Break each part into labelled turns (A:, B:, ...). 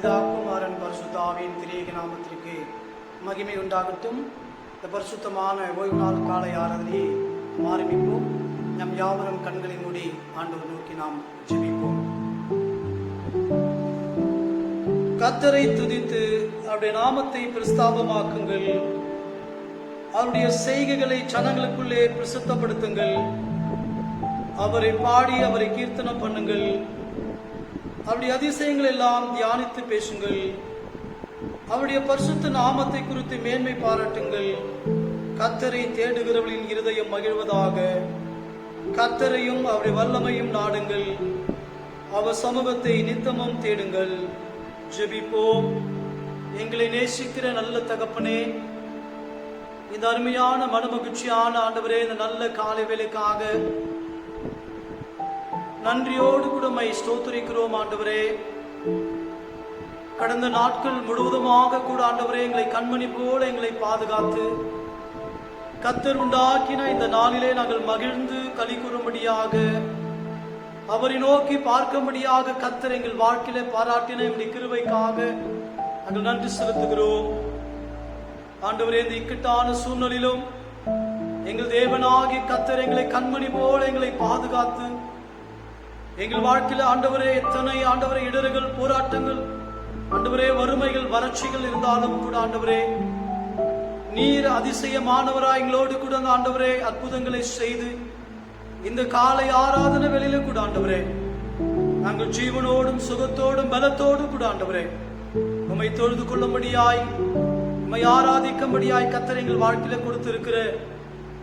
A: பிதா குமாரன் பரிசுத்தாவின் திரியேக நாமத்திற்கு மகிமை உண்டாகட்டும். இந்த பரிசுத்தமான ஓய்வு நாள் காலை ஆராதனையை ஆரம்பிப்போம். நம் யாவரும் கண்களை மூடி ஆண்டவர் நோக்கி நாம் ஜெபிப்போம். கர்த்தரை துதித்து அவருடைய நாமத்தை பிரஸ்தாபமாக்குங்கள். அவருடைய செய்கைகளை ஜனங்களுக்குள்ளே பிரசித்தப்படுத்துங்கள். அவரை பாடி அவரை கீர்த்தனம் பண்ணுங்கள். அவருடைய அதிசயங்கள் எல்லாம் தியானித்து பேசுங்கள். அவருடைய பரிசுத்த நாமத்தை குறித்து மேன்மை பாராட்டுங்கள். கர்த்தரை தேடுகிறவர்களின் இருதயம் மகிழ்வதாக. கர்த்தரையும் அவருடைய வல்லமையும் நாடுங்கள். அவர் சமூகத்தை நித்தமும் தேடுங்கள். ஜெபிப்போம். எங்களை நேசிக்கிற நல்ல தகப்பனே, இந்த அருமையான மனமகிழ்ச்சியான ஆண்டவரே, இந்த நல்ல காலை வேளைக்காக நன்றியோடு கூட மை ஸ்தோத்திரிக்கிறோம் ஆண்டவரே. கடந்த நாட்கள் முழுவதுமாக கூட ஆண்டவரே எங்களை கண்மணி போல எங்களை பாதுகாத்து கர்த்தர் உண்டாக்கின இந்த நாளிலே நாங்கள் மகிழ்ந்து களி கூறும்படியாக, அவரை நோக்கி பார்க்கும்படியாக கர்த்தர் எங்கள் வாழ்க்கையில பாராட்டின எங்களுடைய கிருபைக்காக நாங்கள் நன்றி செலுத்துகிறோம் ஆண்டவரே. இந்த இக்கட்டான சூழ்நிலையிலும் எங்கள் தேவனாகி கர்த்தர் எங்களை கண்மணி போல எங்களை பாதுகாத்து எங்கள் வாழ்க்கையில ஆண்டவரே எத்தனை ஆண்டவரே இடர்கள், போராட்டங்கள், ஆண்டவரே வறுமைகள், வறட்சிகள் இருந்தாலும் கூட ஆண்டவரே நீர் அதிசயமானவராய் எங்களோடு கூட ஆண்டவரே அற்புதங்களை செய்து இந்த காலை ஆராதனை வேளையில கூட ஆண்டவரே நாங்கள் ஜீவனோடும் சுகத்தோடும் பலத்தோடும் கூட ஆண்டவரே உம்மை தொழுது கொள்ளும்படியாய், உம்மை ஆராதிக்கும்படியாய் கர்த்தர் எங்கள் வாழ்க்கையில கொடுத்திருக்கிற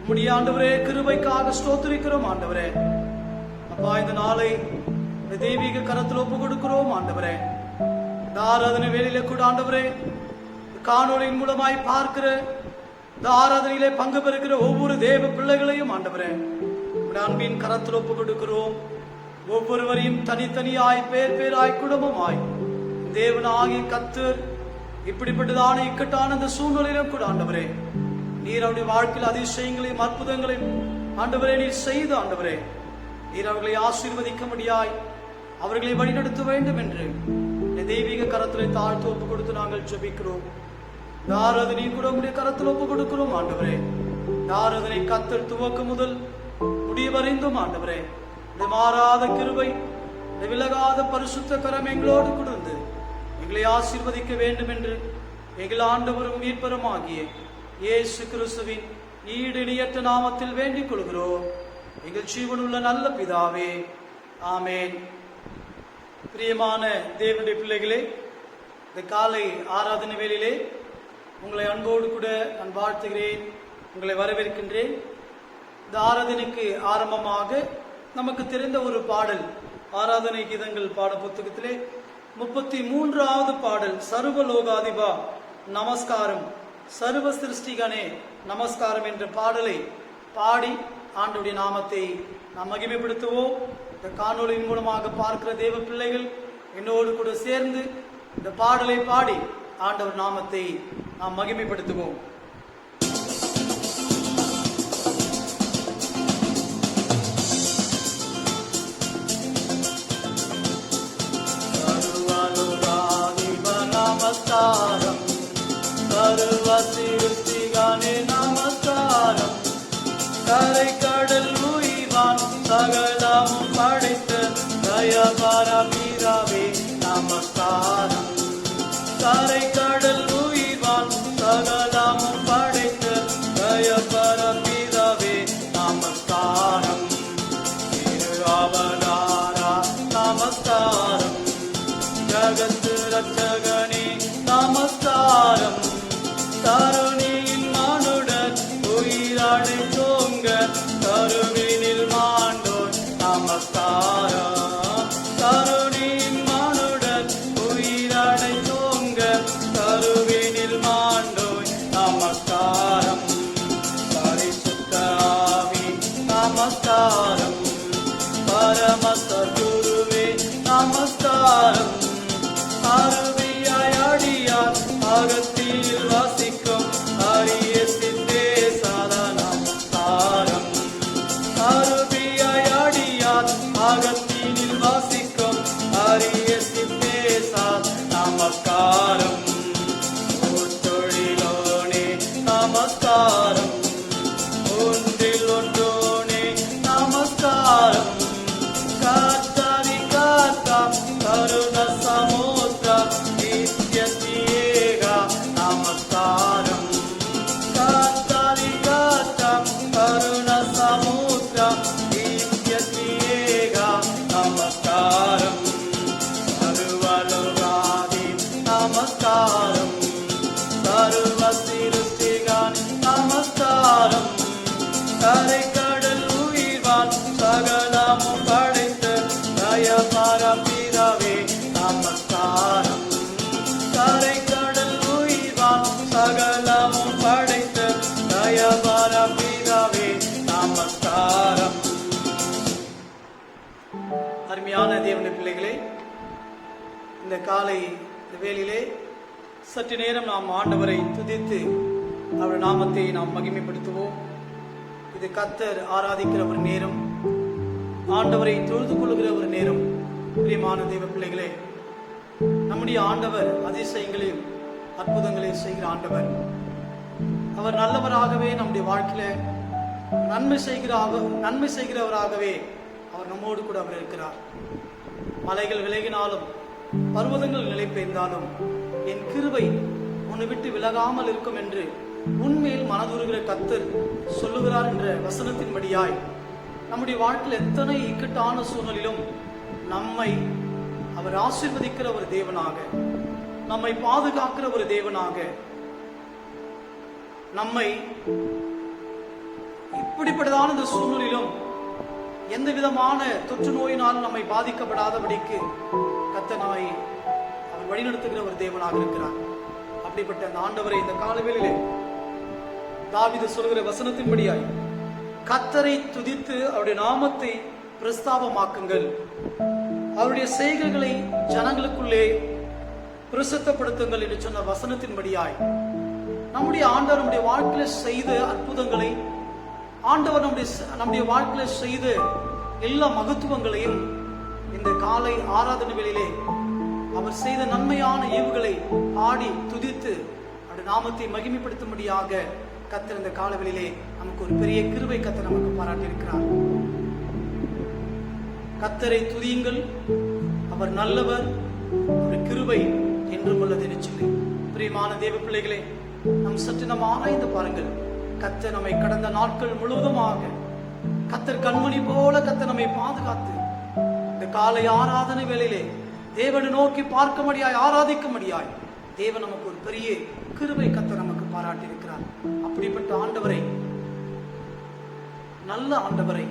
A: உம்முடைய ஆண்டவரே கிருபைக்காக ஸ்தோத்திரிக்கிறோம் ஆண்டவரே. அப்பா, இந்த நாளை தெய்வீக கரத்தில் ஒப்பு கொடுக்கிறோம் ஆண்டவரே. இந்த ஆராதனை வேளையில கூட ஆண்டவரே காணொலியின் மூலமாய் பார்க்கிற இந்த ஆராதனையிலே பங்கு பெறுகிற ஒவ்வொரு தேவ பிள்ளைகளையும் ஆண்டவரே அன்பின் கரத்தில் ஒப்பு கொடுக்கிறோம். ஒவ்வொருவரையும் தனித்தனியாய் பேர் பேராய் குடும்பமாய் தேவனாகிய கர்த்தர் இப்படிப்பட்டதான இக்கட்டான இந்த சூழ்நிலையிலும் கூட ஆண்டவரே நீர் அவருடைய வாழ்க்கையில் அதிசயங்களையும் அற்புதங்களையும் ஆண்டவரே நீர் செய்து ஆண்டவரே நீர் அவர்களை ஆசீர்வதிக்க முடியாய், அவர்களை வழிநடத்த வேண்டும் என்று தெய்வீக கரத்திலே தாழ்த்து ஒப்பு கொடுத்து நாங்கள் ஜெபிக்கிறோம். ஆராதனை கூட உடைய கரத்தில் ஒப்பு கொடுக்கிறோம் ஆண்டவரே. ஆராதனை கர்த்தர் துவக்க முதல் முடிவறிந்தும் ஆண்டவரே இந்த மாறாத கிருபை, இந்த விலகாத பரிசுத்த கரம் எங்களோடு கொடுத்து எங்களை ஆசீர்வதிக்க வேண்டும் என்று எங்கள் ஆண்டவரும் மீட்பரும் ஆகிய இயேசு கிறிஸ்துவின் ஈடு இணையற்ற நாமத்தில் வேண்டிக் கொள்கிறோம் எங்கள் ஜீவனுள்ள நல்ல பிதாவே, ஆமேன். பிரியமான தேவனுடைய பிள்ளைகளே, இந்த காலை ஆராதனை வேளையிலே உங்களை அன்போடு கூட நான் வாழ்த்துகிறேன், உங்களை வரவேற்கின்றேன். இந்த ஆராதனைக்கு ஆரம்பமாக நமக்கு தெரிந்த ஒரு பாடல், ஆராதனை கீதங்கள் பாட புத்தகத்திலே 33வது பாடல், சர்வலோகாதிபா நமஸ்காரம், சர்வ சிருஷ்டிகனே நமஸ்காரம் என்ற பாடலை பாடி ஆண்டவருடைய நாமத்தை நாம் மகிமைப்படுத்துவோம். இந்த காணொலியின் மூலமாக பார்க்கிற தேவ பிள்ளைகள் என்னோடு கூட சேர்ந்து இந்த பாடலை பாடி ஆண்டவர் நாமத்தை நாம் மகிமைப்படுத்துவோம். நமஸ்காரம், சர்வ சிருஷ்டிகனே நமஸ்காரம், கரை கடல் உயிர்வான் சகலமும் படைத்த தயபரபிதாவே நமஸ்காரம், கரை கடல் உயிர்வான் சகலமும் படைத்த தயபரபிதாவே நமஸ்காரம், திரு அவதாரா நமஸ்காரம், ஜகத்து ரட்சகனே நமஸ்காரம், தருணியின் மானுடர் உயிராடை தோங்க கருவினில் மாண்டோர் நமஸ்காரம், தருணியின் மானுடர் உயிராடை தோங்க கருவினில் மாண்டோர் நமஸ்காரம், பரிசுத்த ஆவி நமஸ்காரம், பரமசத்குருவே நமஸ்காரம், அருவியாய் அடியார் அகத்தியில் வாசிக்கும் அரிய சித்தே சதா நமஸ்காரம், அருவியாய் அடியார் அகத்தினில் வாசிக்கும் அரிய சித்தே சதா நமஸ்காரம். சகலமும் படைத்த தயவாரம் பிதாவே நமஸ்காரம். கரை கடல் உயிர்வான் சகலமும் படைத்த தயவாரம் பிதாவே நமஸ்காரம். அருமையான தேவனுடைய பிள்ளைகளே, இந்த காலை இந்த வேளையிலே சற்று நேரம் நாம் ஆண்டவரை துதித்து அவர் நாமத்தை நாம் மகிமைப்படுத்துவோம். இது கர்த்தர் ஆராதிக்கிற ஒரு நேரம், ஆண்டவரை தொழுது கொள்கிற ஒரு நேரம். பிரியமான தேவ பிள்ளைகளே, நம்முடைய ஆண்டவர் அதிசயங்களையும் அற்புதங்களையும் செய்கிற ஆண்டவர். அவர் நல்லவராகவே நம்முடைய வாழ்க்கையில நன்மை செய்கிறவராகவே அவர் நம்மோடு கூட அவர் இருக்கிறார். மலைகள் விலகினாலும் பர்வதங்கள் நிலை பெய்ந்தாலும் என் கிருபை உன்னை விட்டு விலகாமல் இருக்கும் என்று உண்மையில் மனதுருகிற கர்த்தர் சொல்லுகிறார் என்ற வசனத்தின்படியாய் நம்முடைய வாழ்க்கையில் எத்தனை இக்கட்டான சூழ்நிலையிலும் நம்மை அவர் ஆசீர்வதிக்கிற ஒரு தேவனாக, நம்மை பாதுகாக்கிற ஒரு தேவனாக, நம்மை இப்படிப்பட்டதான இந்த சூழ்நிலையிலும் எந்த விதமான தொற்று நோயினால் நம்மை பாதிக்கப்படாதபடிக்கு கர்த்தர் நம்மை அவர் வழிநடத்துகிற ஒரு தேவனாக இருக்கிறார். அப்படிப்பட்ட அந்த ஆண்டவரை இந்த காலவேளையிலே தாவீது சொல்கிற வசனத்தின்படியாய் கர்த்தரை துதித்து அவருடைய நாமத்தை பிரஸ்தாபமாக்குங்கள், அவருடைய செய்கைகளை ஜனங்களுக்குள்ளே பிரசித்தப்படுத்துங்கள் என்று சொன்ன வசனத்தின்படியாய் நம்முடைய ஆண்டவர் நம்முடைய வாழ்க்கையில செய்த அற்புதங்களை, ஆண்டவர் நம்முடைய வாழ்க்கையில செய்த எல்லா மகத்துவங்களையும் இந்த காலை ஆராதனை வேளையிலே அவர் செய்த நன்மையான ஈவுகளை ஆடி துதித்து அவருடைய நாமத்தை மகிமைப்படுத்தும்படியாக கர்த்தர் இந்த காலவெளியிலே நமக்கு ஒரு பெரிய கிருபை கர்த்தர் நமக்கு பாராட்டி இருக்கிறார். கர்த்தரை துதியுங்கள், அவர் நல்லவர், அவர் கிருபை என்றும் உள்ளது என்று சொல்லி. பிரியமான தேவ பிள்ளைகளே, நம் சற்று நாம் ஆராய்ந்து பாருங்கள். கர்த்தர் நம்மை கடந்த நாட்கள் முழுவதுமாக கர்த்தர் கண்மணி போல கர்த்தர் நம்மை பாதுகாத்து இந்த காலை ஆராதனை வேளையிலே தேவனை நோக்கி பார்க்கும்படியாய் ஆராதிக்கும்படியாய் தேவன் நமக்கு ஒரு பெரிய கிருபை கர்த்தர் நமக்கு பாராட்டி இருக்கிறார். அப்படிப்பட்ட ஆண்டவரை, நல்ல ஆண்டவரை,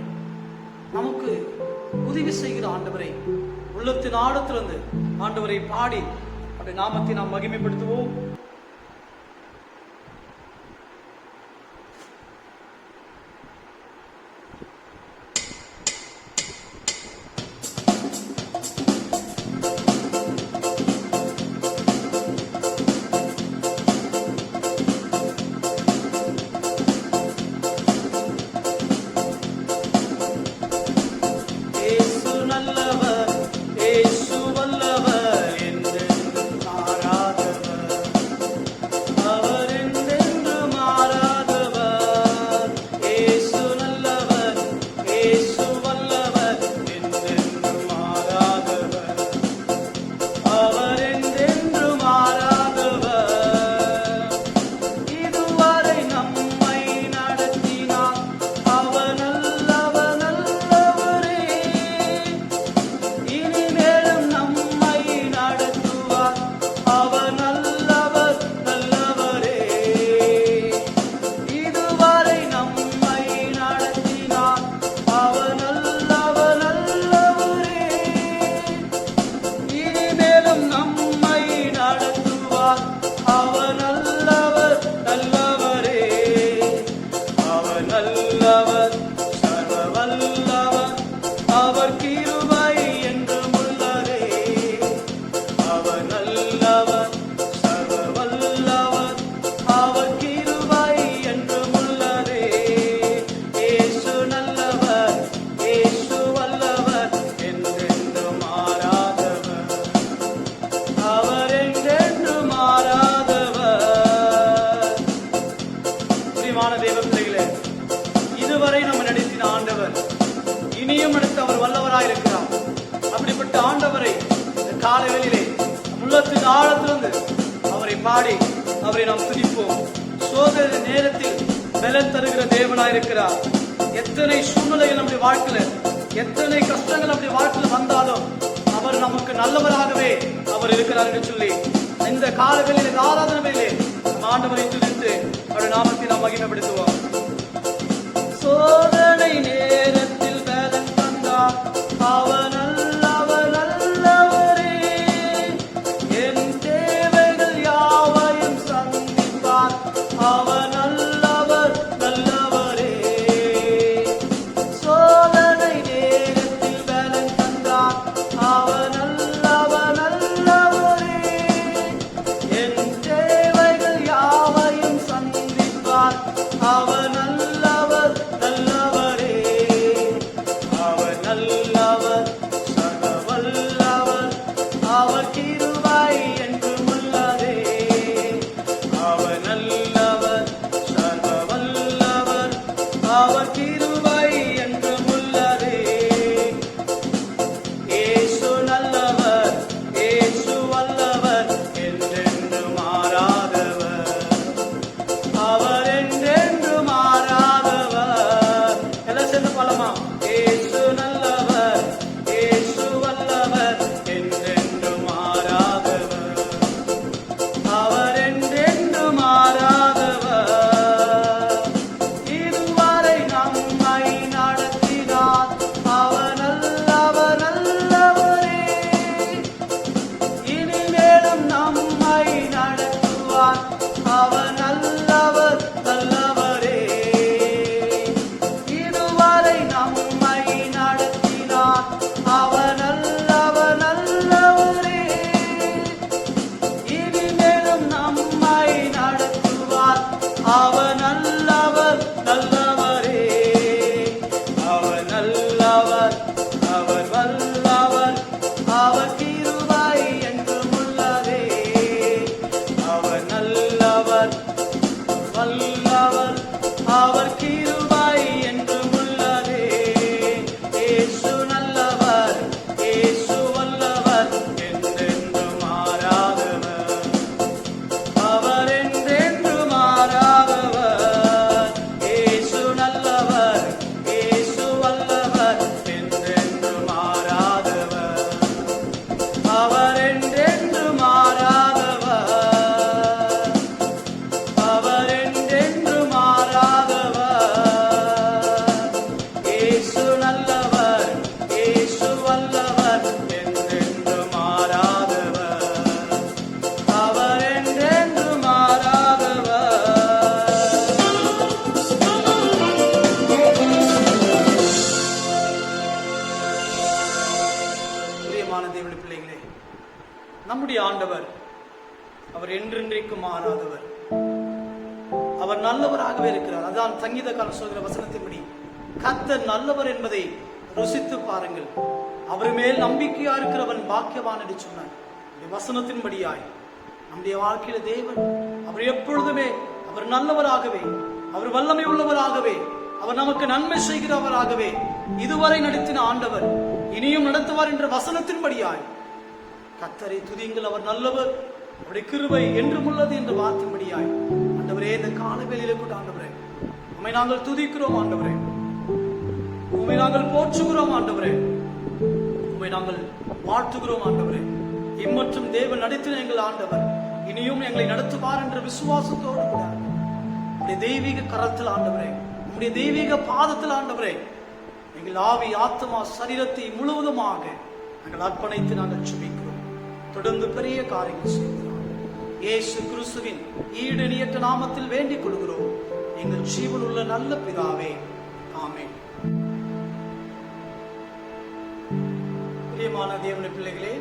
A: நமக்கு உதவி செய்கிற ஆண்டவரை உள்ளத்தின் ஆழத்திலிருந்து ஆண்டவரை பாடி அவருடைய நாமத்தை நாம் மகிமைப்படுத்துவோம். ஆழத்திலிருந்து அவரை பாடி அவரை நாம் துதிப்போம். சோதனை நேரத்தில் பலன் தருகிற தேவனாயிருக்கிறார். எத்தனை சூழ்நிலைகள் நம்முடைய வாழ்க்கையில, எத்தனை கஷ்டங்கள் நம்முடைய வாழ்க்கையில் வந்தாலும் அவர் நமக்கு நல்லவராகவே அவர் இருக்கிறார் என்று சொல்லி இந்த காலங்களில் ஆராதனையிலே ஆண்டவரை துதித்து அவருடைய நாமத்தை நாம் மகிமைப்படுத்துவோம். சோதனை நேரத்தில் பலன் தந்தார் நல்லவர், என்றென்று மாறாதவர். அவர் என்றென்று மாறாதவர். அவர் என்றென்று மாறாதவர். இயேசு நல்லவர், இயேசு வல்லவர், என்றென்று மாறாதவர். அவர் என்றென்று மாறாதவர். பிரியமான தேவனுடைய பிள்ளைகளே, நம்முடைய ஆண்டவர் அவர் என்றென்றைக்கும் மாறாதவர். அவர் நல்லவராகவே இருக்கிறார். அதான் சங்கீதக்காரன் சொல்கிற வசனத்தின்படி கர்த்தர் நல்லவர் என்பதை ருசித்து பாருங்கள், அவர் மேல் நம்பிக்கையா இருக்கிறவன் பாக்கியவான் என்று சொன்னார். வசனத்தின்படியாய் நம்முடைய வாழ்க்கையில தேவன் அவர் எப்பொழுதுமே அவர் நல்லவராகவே, அவர் வல்லமை உள்ளவராகவே, அவர் நமக்கு நன்மை செய்கிறவராகவே இதுவரை நடத்தின ஆண்டவர் இனியும் நடத்துவார் என்ற வசனத்தின்படியாய் கர்த்தரை துதியுங்கள், அவர் நல்லவர், அவருடைய கிருபை என்றும் உள்ளது என்ற வார்த்தையின்படியாய் ஆண்டவரே, இந்த கால வேளையிலே கூட ஆண்டவரே உம்மை நாங்கள் துதிக்கிறோம் ஆண்டவரே, உம்மை நாங்கள் போற்றுகிறோம் ஆண்டவரே, உம்மை நாங்கள் வாழ்த்துகிறோம் ஆண்டவரே. இம்மற்றும் தேவன் நடத்தின எங்கள் ஆண்டவர் இனியும் எங்களை நடத்துவார் என்ற விசுவாசத்தோடு கூட உம்முடைய தெய்வீக கரத்தில் ஆண்டவரே, உம்முடைய தெய்வீக பாதத்தில் ஆண்டவரே, எங்கள் ஆவி ஆத்மா சரீரத்தை முழுவதுமாக நாங்கள் அர்ப்பணித்து நாங்கள் சுமிக்கிறோம். தொடர்ந்து பெரிய காரியங்கள் செய்கிறோம். இயேசு கிறிஸ்துவின் ஈடு நியற்ற நாமத்தில் வேண்டிக் கொள்கிறோம் எங்கள் ஜீவன் உள்ள நல்ல பிதாவே, ஆமென். பிரியமான தேவனுடைய பிள்ளைகளே,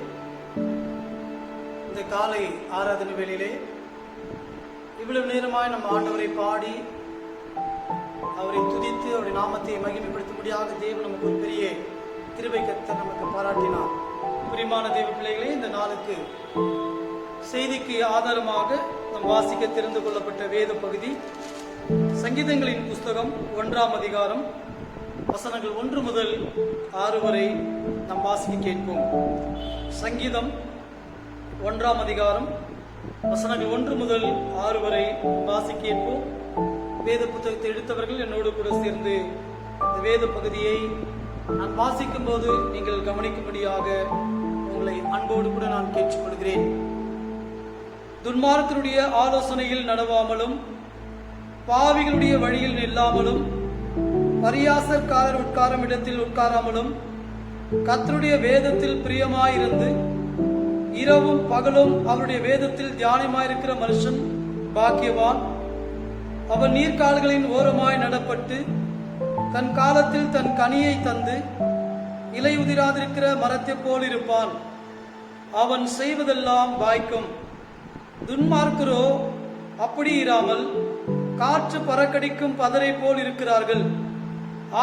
A: இந்த காலை ஆராதனை வேளையிலே இவ்வளவு நேரமாய் நம் ஆண்டவரை பாடி அவரை துதித்து அவருடைய நாமத்தை மகிமைப்படுத்தும்படியாக தேவன் நமக்கு ஒரு பெரிய கிருபை கர்த்தர் நமக்கு பாராட்டினார். பிரியமான தேவ பிள்ளைகளே, இந்த நாளுக்கு செய்திக்கு ஆதாரமாக நாம் வாசிக்க தெரிந்து கொள்ளப்பட்ட வேத பகுதி சங்கீதங்களின் புஸ்தகம் 1ஆம் அதிகாரம் வசனங்கள் 1 முதல் 6 வரை நாம் வாசிக்க கேட்போம். சங்கீதம் 1ஆம் அதிகாரம் வசனங்கள் 1 முதல் 6 வரை வாசிக்க கேட்போம். வேத புத்தகத்தை எடுத்தவர்கள் என்னோடு கூட சேர்ந்து இந்த வேத பகுதியை நான் வாசிக்கும் போது நீங்கள் கவனிக்கும்படியாக உங்களை அன்போடு கூட நான் கேட்டுக்கொள்கிறேன். துன்மார்க்கருடைய ஆலோசனையில் நடவாமலும் பாவிகளுடைய வழியில் நில்லாமலும் பரியாசக்காரர் உட்காரும் இடத்தில் உட்காராமலும் கர்த்தருடைய வேதத்தில் பிரியமாயிருந்து இரவும் பகலும் அவருடைய வேதத்தில் தியானமாயிருக்கிற மனுஷன் பாக்கியவான். அவன் நீர்க்கால்களின் ஓரமாய் நடப்பட்டு தன் காலத்தில் தன் கனியை தந்து இலை உதிராதிருக்கிற மரத்தை போல் இருப்பான். அவன் செய்வதெல்லாம் வாய்க்கும். துன்மார்க்கரோ அப்படி இராமல் காற்று பறக்கடிக்கும் பதரை போல் இருக்கிறார்கள்.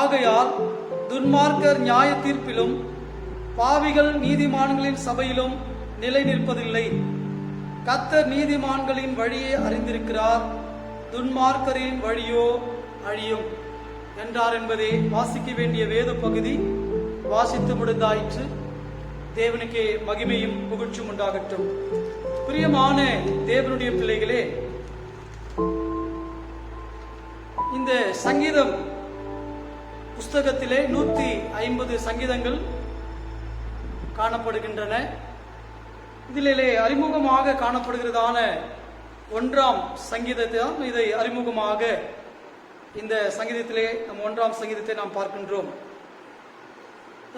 A: ஆகையால் துன்மார்க்கர் நியாய தீர்ப்பிலும் பாவிகள் நீதிமான்களின் சபையிலும் நிலை நிற்பதில்லை. கர்த்தர் நீதிமான்களின் வழியை அறிந்திருக்கிறார், துன்மார்க்கரின் வழியோ அழியும் என்றார் என்பதை வாசிக்க வேண்டிய வேத பகுதி வாசித்து முடிந்தாயிற்று. தேவனுக்கே மகிமையும் புகழ்ச்சியும் உண்டாகட்டும். பிரியமான தேவனுடைய பிள்ளைகளே, இந்த சங்கீதம் புஸ்தகத்திலே 150 சங்கீதங்கள் காணப்படுகின்றன. இதிலே அறிமுகமாக காணப்படுகிறதான 1ஆம் சங்கீதத்தை தான் இதை அறிமுகமாக இந்த சங்கீதத்திலே நம் 1ஆம் சங்கீதத்தை நாம் பார்க்கின்றோம்.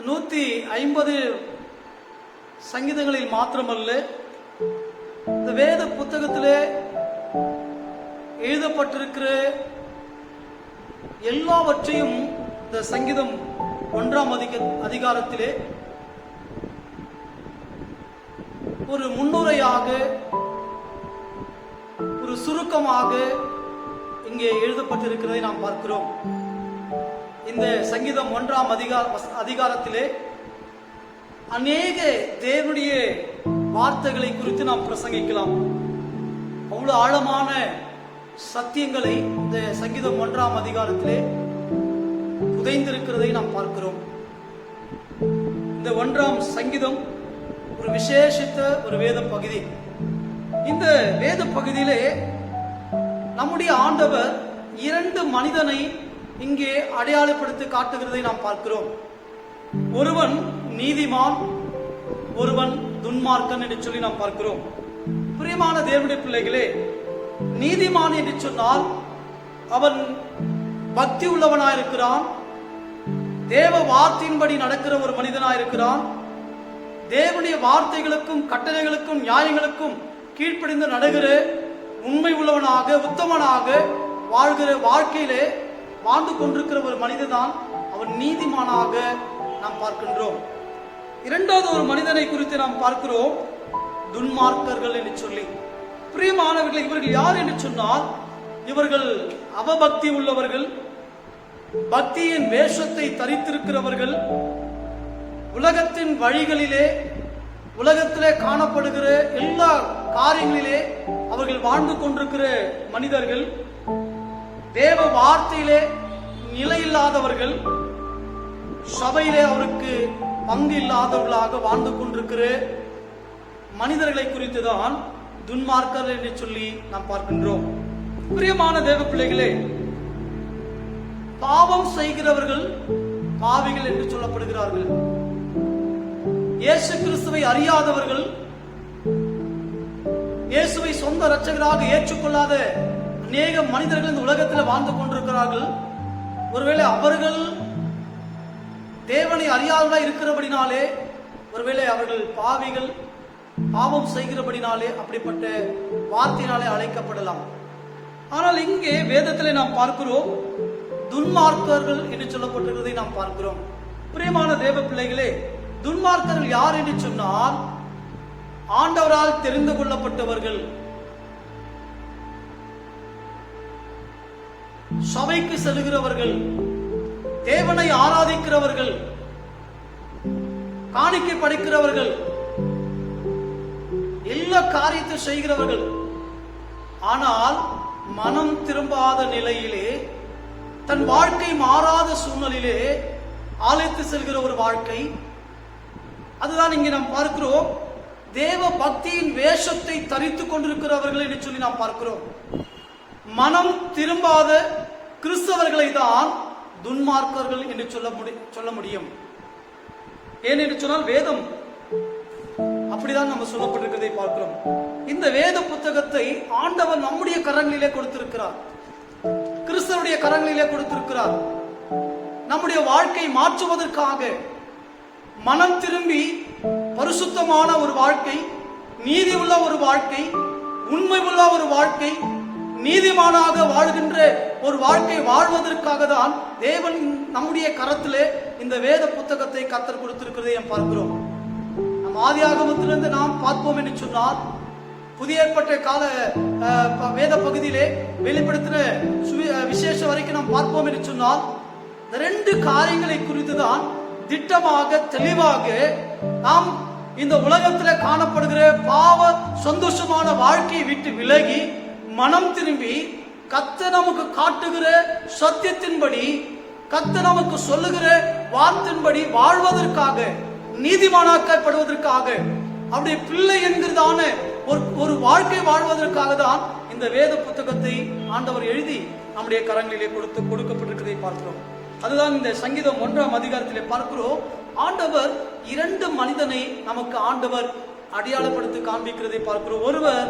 A: 150 சங்கீதங்களில் மாத்திரமல்ல, இந்த வேத புத்தகத்திலே எழுதப்பட்டிருக்கிற எல்லாவற்றையும் இந்த சங்கீதம் 1ஆம் அதிகாரத்திலே ஒரு முன்னுரையாக, ஒரு சுருக்கமாக இங்கே எழுதப்பட்டிருக்கிறதை நாம் பார்க்கிறோம். இந்த சங்கீதம் 1ஆம் அதிகாரத்திலே அநேக தேவனுடைய வார்த்தைகளை குறித்து நாம் பிரசங்கிக்கலாம். அவ்வளவு ஆழமான சத்தியங்களை இந்த சங்கீதம் 1ஆம் அதிகாரத்திலே புதைந்திருக்கிறதை நாம் பார்க்கிறோம். இந்த 1ஆம் சங்கீதம் ஒரு விசேஷித்த ஒரு வேத பகுதி. இந்த வேத பகுதியிலே நம்முடைய ஆண்டவர் 2 மனிதனை இங்கே அடையாளப்படுத்தி காட்டுகிறதை நாம் பார்க்கிறோம். ஒருவன் நீதிமான், ஒருவன் துன்மார்க்கன் என்று சொல்லி நாம் பார்க்கிறோம். பிரியமான தேவனுடைய பிள்ளைகளே, நீதிமான் என்று சொன்னால் அவன் பக்தி உள்ளவனாயிருக்கிறான், தேவ வார்த்தையின்படி நடக்கிற ஒரு மனிதனாயிருக்கிறான், தேவனுடைய வார்த்தைகளுக்கும் கட்டளைகளுக்கும் நியாயங்களுக்கும் கீழ்ப்படிந்து நடக்கிற உண்மை உள்ளவனாக உத்தமனாக வாழ்கிற வாழ்க்கையிலே வாழ்ந்து கொண்டிருக்கிற ஒரு மனிதன் அவன் நீதிமானாக நாம் பார்க்கின்றோம். இரண்டாவது ஒரு மனிதனை குறித்து நாம் பார்க்கிறோம், துன்மார்க்கர்கள் என்று சொல்லி. பிரியமானவர்கள், இவர்கள் யார் என்று சொன்னால் இவர்கள் அவபக்தி உள்ளவர்கள், பக்தியின் வேஷத்தை தரித்திருக்கிறவர்கள், உலகத்தின் வழிகளிலே உலகத்திலே காணப்படுகிற எல்லா காரியங்களிலே அவர்கள் வாழ்ந்து கொண்டிருக்கிற மனிதர்கள், தேவ வார்த்தையிலே நிலையில்லாதவர்கள், சபையிலே அவருக்கு பங்கு இல்லாதவர்களாக வாழ்ந்து கொண்டிருக்கிற மனிதர்களை குறித்து தான் துன்மார்க்கர் என்று சொல்லி நாம் பார்க்கின்றோம். பிரியமான தேவ பிள்ளைகளே, பாவம் செய்கிறவர்கள் பாவிகள் என்று சொல்லப்படுகிறார்கள். இயேசு கிறிஸ்துவை அறியாதவர்கள், இயேசுவை சொந்த இரட்சகராக ஏற்றுக்கொள்ளாத அநேக மனிதர்கள் இந்த உலகத்தில் வாழ்ந்து கொண்டிருக்கிறார்கள். ஒருவேளை அவர்கள் தேவனை அறியாதவர்களாக இருக்கிறபடினாலே, ஒருவேளை அவர்கள் பாவிகள், பாவம் செய்கிறபடினாலே அப்படிப்பட்ட வார்த்தையினாலே அழைக்கப்படலாம். ஆனால் இங்கே வேதத்திலே நாம் பார்க்கிறோம், துன்மார்க்கர்கள் என்று சொல்லப்பட்டிருக்கிறதை நாம் பார்க்கிறோம். பிரியமான தேவ பிள்ளைகளே, துன்மார்க்கர்கள் யார் என்று சொன்னால் ஆண்டவரால் தெரிந்து கொள்ளப்பட்டவர்கள், சபைக்கு செல்கிறவர்கள், தேவனை ஆராதிக்கிறவர்கள், காணிக்கை படைக்கிறவர்கள், எல்லா காரியத்தை செய்கிறவர்கள். ஆனால் மனம் திரும்பாத நிலையிலே, தன் வாழ்க்கை மாறாத சூழ்நிலையிலே ஆலயத்து செல்கிற ஒரு வாழ்க்கை, அதுதான் இங்கே நாம் பார்க்கிறோம். தேவ பக்தியின் வேஷத்தை தரித்துக் கொண்டிருக்கிறவர்கள் என்று சொல்லி நாம் பார்க்கிறோம். மனம் திரும்பாத கிறிஸ்தவர்களை தான் துன்மார்க்கர்கள் என்று சொல்ல முடியும். ஏன் என்று சொன்னால் வேதம் அப்படிதான் நம்ம சொல்லப்பட்டிருக்கிறதை பார்க்கிறோம். இந்த வேத புத்தகத்தை ஆண்டவர் நம்முடைய கரங்களிலே கொடுத்திருக்கிறார், கிறிஸ்தவருடைய கரங்களிலே கொடுத்திருக்கிறார். நம்முடைய வாழ்க்கை மாற்றுவதற்காக, மனம் திரும்பி பரிசுத்தமான ஒரு வாழ்க்கை, நீதி உள்ள ஒரு வாழ்க்கை, உண்மை உள்ள ஒரு வாழ்க்கை, நீதிமானாக வாழ்கின்ற ஒரு வாழ்க்கை வாழ்வதற்காக தான் தேவன் நம்முடைய கரத்திலே இந்த வேத புத்தகத்தை கர்த்தர் கொடுத்திருக்கிறதை நாம் பார்க்கிறோம். நம் ஆதியாகமத்திலிருந்து நாம் பார்ப்போம் என்று சொன்னால், புதிய ஏற்பட்ட கால வேத பகுதியிலே வெளிப்படுத்தின விசேஷ வரைக்கும் நாம் பார்ப்போம் என்று சொன்னால், இந்த ரெண்டு காரியங்களை குறித்து தான் திட்டமாக தெளிவாக நாம் இந்த உலகத்தில் காணப்படுகிற பாவ சந்தோஷமான வாழ்க்கையை விட்டு விலகி மனம் திரும்பி கர்த்தர் நமக்கு காட்டுகிற சத்தியத்தின்படி, கர்த்தர் நமக்கு சொல்லுகிற வார்த்தையின்படி வாழ்வதற்காக, நீதிமானாக்கப்படுவதற்காக, அவருடைய பிள்ளை என்கிறதான ஒரு வாழ்க்கை வாழ்வதற்காக தான் இந்த வேத புத்தகத்தை ஆண்டவர் எழுதி நம்முடைய கரங்களிலே கொடுக்கப்பட்டிருக்கிறதை பார்க்கிறோம். அதுதான் இந்த சங்கீதம் 1ஆம் அதிகாரத்திலே பார்க்கிறோம். ஆண்டவர் இரண்டு மனிதனை நமக்கு ஆண்டவர் அடையாளப்படுத்தி காண்பிக்கிறதை பார்க்கிறோம். ஒருவர்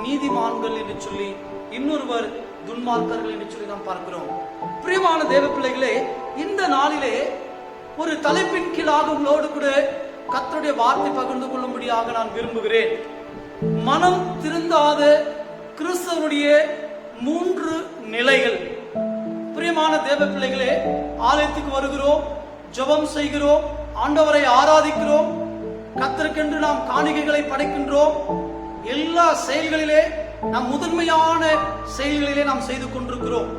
A: நீதிமான்கள் என்று சொல்லி, இன்னொருவர் துன்மார்க்கர்கள் என்று சொல்லி நாம் பார்க்கிறோம். பிரியமான தேவ பிள்ளைகளே, இந்த நாளிலே ஒரு தலைப்பின் கீழாக உங்களோடு கூட கர்த்தருடைய வார்த்தை பகிர்ந்து கொள்ளும்படியாக நான் விரும்புகிறேன். மனம் திருந்தாத கிறிஸ்தவருடைய 3 நிலைகள். பிரியமான தேவ பிள்ளைகளே, ஆலயத்துக்கு வருகிறோம், ஜெபம் செய்கிறோம், ஆண்டவரை ஆராதிக்கிறோம், கர்த்தருக்கென்று நாம் காணிக்கைகளை படைக்கின்றோம். எல்லா செயல்களிலே நாம் முதன்மையான செயல்களிலே நாம் செய்து கொண்டிருக்கிறோம்.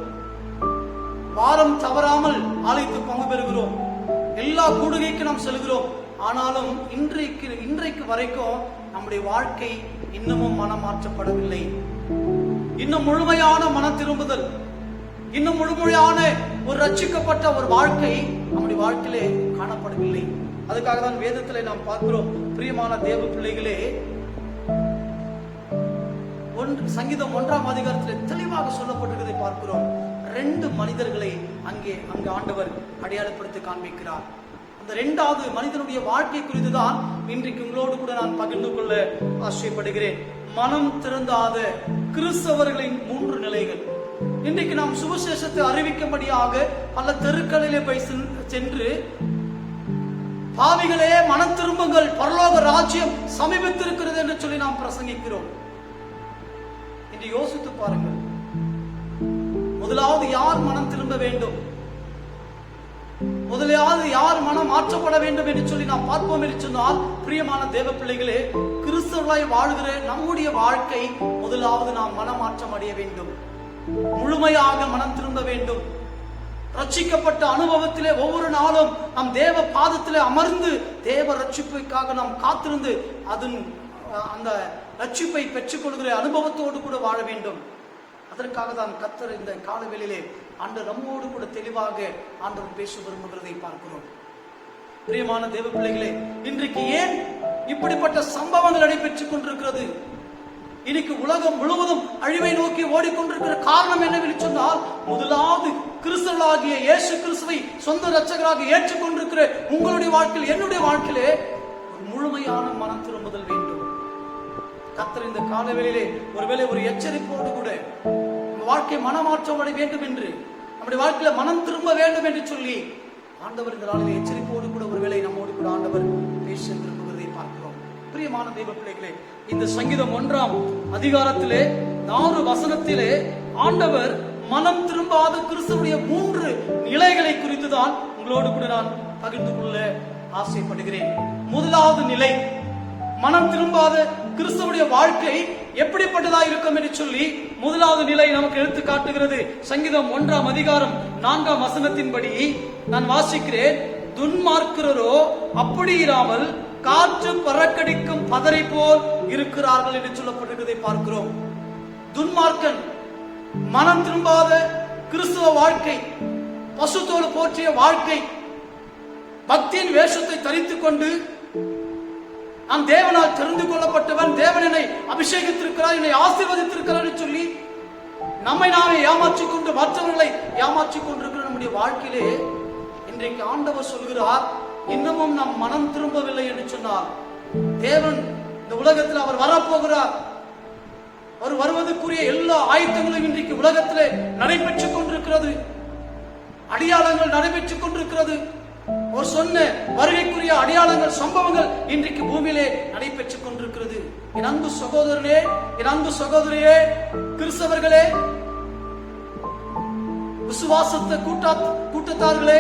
A: வாரம் தவறாமல் ஆலயத்துக்கு பங்கு பெறுகிறோம், எல்லா கூடுகைக்கு நாம் செல்கிறோம். ஆனாலும் இன்றைக்கு வரைக்கும் நம்முடைய வாழ்க்கை இன்னமும் மனம் மாற்றப்படவில்லை. இன்னும் முழுமையான மனம் திரும்புதல், இன்னும் முழுமையான ஒரு ரட்சிக்கப்பட்ட ஒரு வாழ்க்கை நம்முடைய வாழ்க்கையிலே காணப்படவில்லை. அதுக்காக தான் வேதத்திலே நாம் பார்க்கிறோம். பிரியமான தேவ பிள்ளைகளே, சங்கீதம் 1ஆம் அதிகாரத்திலே தெளிவாக சொல்லப்பட்டிருக்கிறதை பார்க்கிறோம். 2 மனிதர்களை அங்கு ஆண்டவர் அடையாளப்படுத்தி காண்பிக்கிறார். அந்த இரண்டாவது மனிதனுடைய வாழ்க்கை குறித்துதான் இன்றைக்கு உங்களோடு கூட நான் பகிர்ந்து கொள்ள ஆசைப்படுகிறேன். மனம் திறந்தாத கிறிஸ்தவர்களின் 3 நிலைகள். இன்றைக்கு நாம் சுவிசேஷத்தை அறிவிக்கும்படியாக பல தெருக்களிலே போய் சென்று, பாவிகளே மனம் திரும்புங்கள், பரலோக ராஜ்யம் சமீபித்திருக்கிறது என்று சொல்லி நாம் பிரசங்கிக்கிறோம். இன்று யோசித்து பாருங்கள், முதலாவது யார் மனம் திரும்ப வேண்டும், முதலாவது யார் மனம் மாற்றப்பட வேண்டும் என்று சொல்லி நாம் பார்ப்போம் என்று சொன்னால், பிரியமான தேவ பிள்ளைகளே, கிறிஸ்தவர்களாய் வாழ்கிற நம்முடைய வாழ்க்கை முதலாவது நாம் மனமாற்றம் அடைய வேண்டும், முழுமையாக மனம் திரும்ப வேண்டும். ரட்சிக்கப்பட்ட அனுபவத்திலே ஒவ்வொரு நாளும் நாம் தேவ பாதத்திலே அமர்ந்து தேவ ரட்சிப்புக்காக நாம் காத்திருந்து அந்த ரட்சிப்பை பெற்றுக்கொள்கிற அனுபவத்தோடு கூட வாழ வேண்டும். அதற்காக தான் கர்த்தர் இந்த காலவெளியிலே ஆண்டவர் நம்மோடு கூட தெளிவாக ஆண்டவர் பேச விரும்புகிறதை பார்க்கிறோம். பிரியமான தேவ பிள்ளைகளே, இன்றைக்கு ஏன் இப்படிப்பட்ட சம்பவங்கள் நடைபெற்றுக் கொண்டிருக்கிறது? இன்னைக்கு உலகம் முழுவதும் அழிவை நோக்கி ஓடிக்கொண்டிருக்கிற காரணம் என்னவென்று சொன்னால், முதலாவது கிறிஸ்தவர்களாகிய இயேசு கிறிஸ்துவை சொந்த இரட்சகராக ஏற்றுக்கொண்டிருக்கிற உங்களுடைய வாழ்க்கையில், என்னுடைய வாழ்க்கையிலே ஒரு முழுமையான மனம் திரும்புதல் வேண்டும். கர்த்தர் இந்த காலவேளையிலே ஒருவேளை ஒரு எச்சரிப்போடு கூட நம்ம வாழ்க்கை மனமாற்றம் அடைய வேண்டும் என்று, நம்முடைய வாழ்க்கையில மனம் திரும்ப வேண்டும் என்று சொல்லி ஆண்டவர் இந்த நாளிலே எச்சரிப்போடு கூட ஒருவேளை நம்மோடு கூட ஆண்டவர் பேச விரும்புகிறதை பார்க்கிறோம். பிரியமான தெய்வ பிள்ளைகளே, இந்த சங்கீதம் 1ஆம் அதிகாரத்திலே 4 வசனத்திலே ஆண்டவர் மனம் திரும்பாத கிறிஸ்துவுடைய 3 நிலைகளை குறித்துதான் உங்களோடு கூட நான் பகிர்ந்து கொள்ள ஆசைப்படுகிறேன். முதலாவது நிலை, மனம் திரும்பாத கிறிஸ்துவுடைய வாழ்க்கை எப்படிப்பட்டதா இருக்கும் என்று சொல்லி முதலாவது நிலை நமக்கு எடுத்து காட்டுகிறது. சங்கீதம் 1ஆம் அதிகாரம் 4ஆம் வசனத்தின்படி நான் வாசிக்கிறேன். துன்மார்க்கரோ அப்படி இராமல் காற்று பறக்கடிக்கும் பதரை போல் இருக்கிறார்கள் என்று சொல்லப்பட்டிருக்கிறதை பார்க்கிறோம். துன்மார்க்கன், மனம் திரும்பாத கிறிஸ்துவ வாழ்க்கை, பசுத்தோடு போற்றிய வாழ்க்கை, பக்தியின் வேஷத்தை தரித்துக் கொண்டு நான் தேவனால் தெரிந்து கொள்ளப்பட்டவன், தேவன் என்னை அபிஷேகித்திருக்கிறார், என்னை ஆசீர்வதித்திருக்கிறார் என்று சொல்லி நம்மை நாமே ஏமாற்றிக் கொண்டு மற்றவர்களை ஏமாற்றிக் கொண்டிருக்கிற நம்முடைய வாழ்க்கையிலே இன்றைக்கு ஆண்டவர் சொல்கிறார், இன்னமும் நாம் மனம் திரும்பவில்லை என்று சொன்னார். தேவன் இந்த உலகத்தில் அவர் வரப்போகிறார். அவர் வருவதற்குரிய எல்லா ஆயத்தங்களும் இன்றைக்கு உலகத்திலே நடைபெற்றுக் கொண்டிருக்கிறது. அடையாளங்கள் நடைபெற்றுக் கொண்டிருக்கிறது. ஒரு சொன்ன வருகைக்குரிய அடையாளங்கள், சம்பவங்கள் இன்றைக்கு பூமியிலே நடைபெற்றுக் கொண்டிருக்கிறது. என் அன்பு சகோதரனே, என் அன்பு சகோதரியே, கிறிஸ்தவர்களே, விசுவாசத்தை கூட்டத்தார்களே,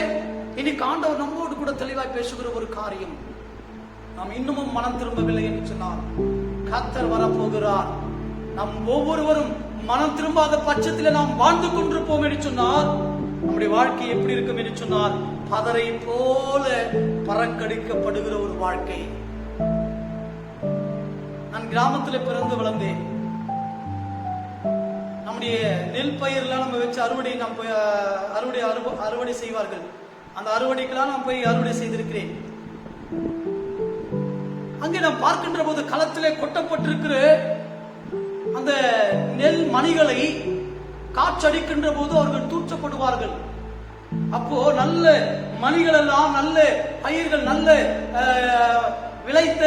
A: இன்னைக்கு ஆண்டவர் நம்மோடு கூட தெளிவாய் பேசுகிற ஒரு காரியம், நாம் இன்னமும் மனம் திரும்பவில்லை என்று சொன்னார். கர்த்தர் வரப்போகிறார். நாம் ஒவ்வொருவரும் மனம் திரும்பாத பட்சத்தில் நாம் வாழ்ந்து கொண்டிருப்போம் என்று சொன்னார். நம்முடைய வாழ்க்கை எப்படி இருக்கும் என்று சொன்னால், பதரை போல பறக்கடிக்கப்படுகிற ஒரு வாழ்க்கை. நான் கிராமத்தில் பிறந்து வளர்ந்தேன். நம்முடைய நெல் பயிரெல்லாம் நம்ம வச்சு அறுவடை செய்வார்கள். அந்த அறுவடைக்கெல்லாம் நான் போய் அறுவடை செய்திருக்கிறேன். அங்கே நாம் பார்க்கின்ற போது களத்திலே கொட்டப்பட்டிருக்கிற அந்த நெல் மணிகளை காற்றடிக்கின்ற போது அவர்கள் தூற்றப்படுவார்கள். அப்போ நல்ல மணிகள் எல்லாம், நல்ல பயிர்கள், நல்ல விளைத்த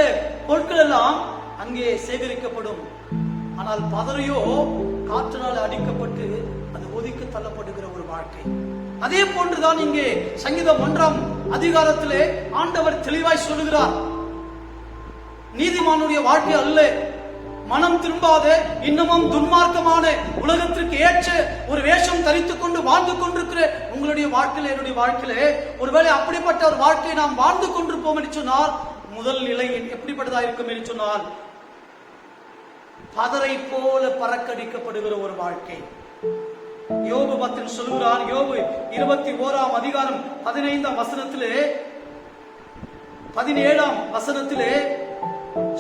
A: பொருட்கள் எல்லாம் அங்கே சேகரிக்கப்படும். ஆனால் பதறையோ காற்றினால் அடிக்கப்பட்டு அது ஒதுக்கி தள்ளப்படுகிற ஒரு வாழ்க்கை. அதே போன்றுதான் இங்கே சங்கீதம் 1ஆம் அதிகாரத்திலே ஆண்டவர் தெளிவாய் சொல்லுகிறார், நீதிமானுடைய வாழ்க்கை அல்ல, மனம் திரும்பாத இன்னமும் துன்மார்க்கமான உலகத்திற்கு ஏற்ற ஒரு வேஷம் தரித்துக் கொண்டு வாழ்ந்து கொண்டிருக்கிற உங்களுடைய வாழ்க்கையில, என்னுடைய வாழ்க்கையில ஒருவேளை அப்படிப்பட்ட ஒரு வாழ்க்கையை நாம் வாழ்ந்து கொண்டிருப்போம் என்று சொன்னால், முதல் நிலை எப்படிப்பட்டதா இருக்கும் என்று சொன்னால், பதரை போல பறக்கடிக்கப்படுகிற ஒரு வாழ்க்கை. யோபு 10 சொல்கிறார். யோபு 21ஆம் அதிகாரம் 15ஆம் வசனத்திலே 17ஆம் வசனத்திலே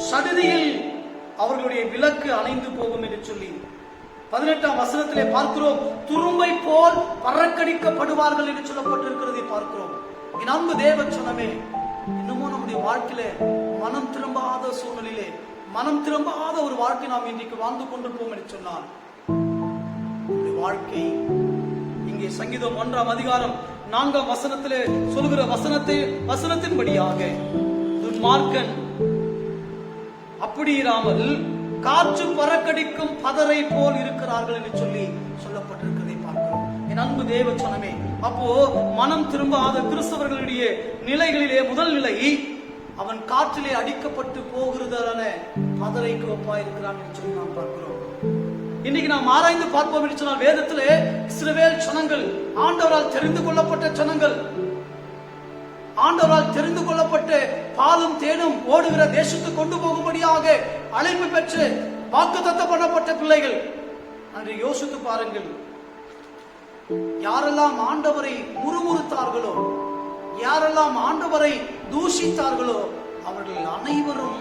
A: சடுதியில் அவர்களுடைய விளக்கு அணைந்து போகும் என்று சொல்லி 18ஆம் வசனத்திலே பார்க்கிறோம், துரும்பை போல் பறக்கடிக்கப்படுவார்கள் என்று சொல்லப்பட்டிருக்கிறதை பார்க்கிறோம். என் அன்பு தேவ சொன்னமே, இன்னமும் நம்முடைய வாழ்க்கையில மனம் திரும்பாத சூழ்நிலையிலே, மனம் திரும்பாத ஒரு வாழ்க்கை நாம் இன்றைக்கு வாழ்ந்து கொண்டிருப்போம் என்று சொன்னால், வாழ்க்கை இங்கே சங்கீதம் 1ஆம் அதிகாரம் 4ஆம் வசனத்திலே சொல்லுகிற வசனத்தின்படியாக துன்மார்க்கன் அப்படி இராமல் காற்று பறக்கடிக்கும் பதரை போல் இருக்கிறார்கள் என்று சொல்லி சொல்லப்பட்டிருக்கிறதை பார்க்கிறோம். என் அன்பு தேவ சொன்னமே, அப்போ மனம் திரும்பாத கிறிஸ்தவர்களுடைய நிலைகளிலே முதல் நிலை, அவன் காற்றிலே அடிக்கப்பட்டு போகிறதான பதரைக்கு ஒப்பா இருக்கிறான் என்று சொல்லி நாம் பார்க்கிறோம். இன்னைக்கு நாம் ஆராய்ந்து பார்ப்போம் என்று சொன்னால், வேதத்திலே இஸ்ரவேல் ஜனங்கள் ஆண்டவரால் தெரிந்து கொள்ளப்பட்ட ஜனங்கள், ஆண்டவரால் தெரிந்து கொள்ளப்பட்டு பாலும் தேனும் ஓடுகிற தேசத்துக்கு கொண்டு போகும்படியாக அழைப்பு பெற்று வாக்குத்தத்தம் பண்ணப்பட்ட பிள்ளைகள். அன்று யோசித்து பாருங்கள், யாரெல்லாம் ஆண்டவரை முறுமுறுத்தார்களோ, யாரெல்லாம் ஆண்டவரை தூஷித்தார்களோ, அவர்கள் அனைவரும்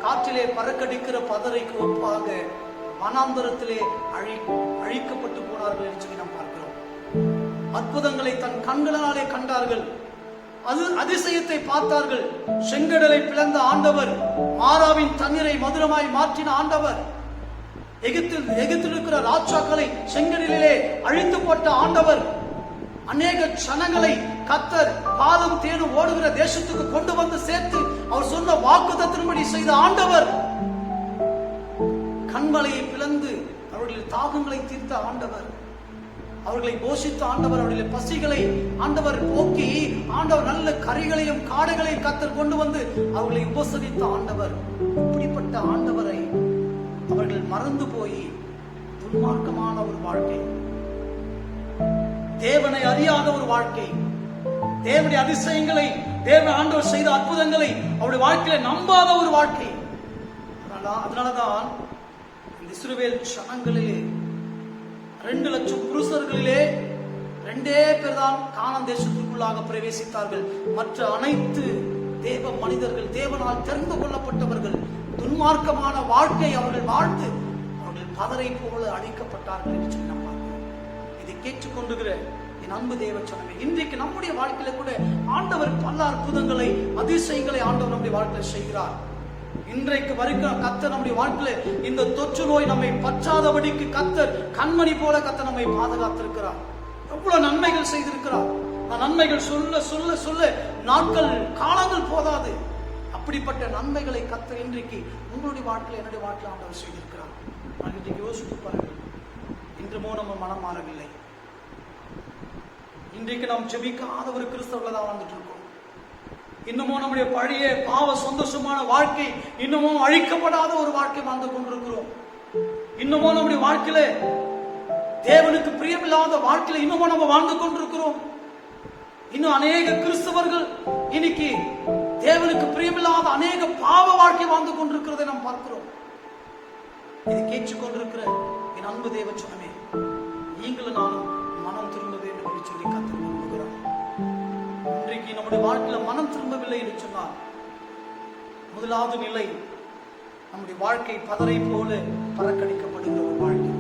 A: காற்றிலே பறக்கடிக்கிற பதரைக்கு ஒப்பாக வனாந்தரத்திலே அழிக்கப்பட்டு போனார்கள் என்று சொல்லி நாம் பார்க்கிறோம். அற்புதங்களை தன் கண்களாலே கண்டார்கள், அது அதிசயத்தை பார்த்தார்கள். செங்கடலை பிளந்த ஆண்டவர், மாறாவின் தண்ணீரை மதுரமாய் மாற்றின ஆண்டவர், எகிப்தில் இருக்கிற ராஜாக்களை செங்கடலிலே அழித்து போட்ட ஆண்டவர், அநேக ஜனங்களை கர்த்தர் பாலும் தேனும் ஓடுகிற தேசத்துக்கு கொண்டு வந்து சேர்த்து அவர் சொன்ன வாக்குத்தத்தின்படி செய்த ஆண்டவர், கண்மலையை பிளந்து அவர்களின் தாகங்களை தீர்த்த ஆண்டவர், அவர்களை போஷித்த ஆண்டவர், அவருடைய பசிகளை ஆண்டவர் போக்கி, ஆண்டவர் நல்ல கறிகளையும் காடைகளையும் கர்த்தர் கொண்டு வந்து அவர்களை உபசரித்த ஆண்டவர். இப்படிப்பட்ட ஆண்டவரை அவர்கள் மறந்து போய் துன்மார்க்கமான ஒரு வாழ்க்கை, தேவனை அறியாத ஒரு வாழ்க்கை, தேவனுடைய அதிசயங்களை, தேவன் ஆண்டவர் செய்த அற்புதங்களை அவருடைய வாழ்க்கையில நம்பாத ஒரு வாழ்க்கை. அதனாலதான் இஸ்ரவேல் ஜனங்களிலே 2 லட்சம் புருஷர்களிலே 2 பேர் தான் கானான் தேசத்திற்குள்ளாக பிரவேசித்தார்கள். மற்ற அனைத்து தேவ மனிதர்கள், தேவனால் தெரிந்து கொள்ளப்பட்டவர்கள், துன்மார்க்கமான வாழ்க்கை அவர்கள் வாழ்ந்து அவர்கள் பதரை போல அழிக்கப்பட்டார்கள் என்று சொல்லி நாம் பார்க்கிறோம். இதை கேட்டுக்கொண்டுகிற என் அன்பு தேவ சொன்னவே, இன்றைக்கு நம்முடைய வாழ்க்கையில கூட ஆண்டவர் பல அற்புதங்களை, அதிசயங்களை ஆண்டவர் நம்முடைய வாழ்க்கையில் செய்கிறார். இன்றைக்கு வரைக்கும் கர்த்தர் நம்முடைய வாழ்க்கையில இந்த தொற்று நோய் நம்மை பற்றாதபடிக்கு கர்த்தர் கண்மணி போல கர்த்தர் நம்மை பாதுகாத்திருக்கிறார். எவ்வளவு நன்மைகள் செய்திருக்கிறார். நன்மைகள் சொல்ல சொல்ல சொல்ல நாட்கள் காலங்கள் போதாது. அப்படிப்பட்ட நன்மைகளை கர்த்தர் இன்றைக்கு உங்களுடைய வாழ்க்கையில, என்னுடைய வாழ்க்கையில் ஆண்டவர் செய்திருக்கிறார். நான் இன்றைக்கு யோசித்து பாருங்கள், இன்றுமோ நம்ம மனம் மாறவில்லை. இன்றைக்கு நாம் ஜெபிக்காத ஒரு கிறிஸ்தவர்கள தான் வாழ்ந்துட்டு இருக்கோம். இன்னமும் நம்முடைய பழைய பாவ சந்தோஷமான வாழ்க்கை இன்னமும் அழிக்கப்படாத ஒரு வாழ்க்கை வாழ்ந்து கொண்டிருக்கிறோம். இன்னமும் நம்முடைய வாழ்க்கையில தேவனுக்கு பிரியமில்லாத வாழ்க்கையில இன்னமும் நம்ம வாழ்ந்து கொண்டிருக்கிறோம். இன்னும் அநேக கிறிஸ்தவர்கள் இன்னைக்கு தேவனுக்கு பிரியமில்லாத அநேக பாவ வாழ்க்கை வாழ்ந்து கொண்டிருக்கிறதை நாம் பார்க்கிறோம். இதை கேட்டுக் கொண்டிருக்கிற என் அன்பு தேவ சொன்னமே, நீங்களும் நானும் மனம் திரும்ப வேண்டும் என்று சொல்லி கர்த்தர் விரும்புகிறார். இன்றைக்கு நம்முடைய வாழ்க்கையில மனம் திரும்பவில்லை என்று சொன்னால், முதலாவது நிலை நம்முடைய வாழ்க்கை பதரை போல பறக்கடிக்கப்படுகிற ஒரு வாழ்க்கை.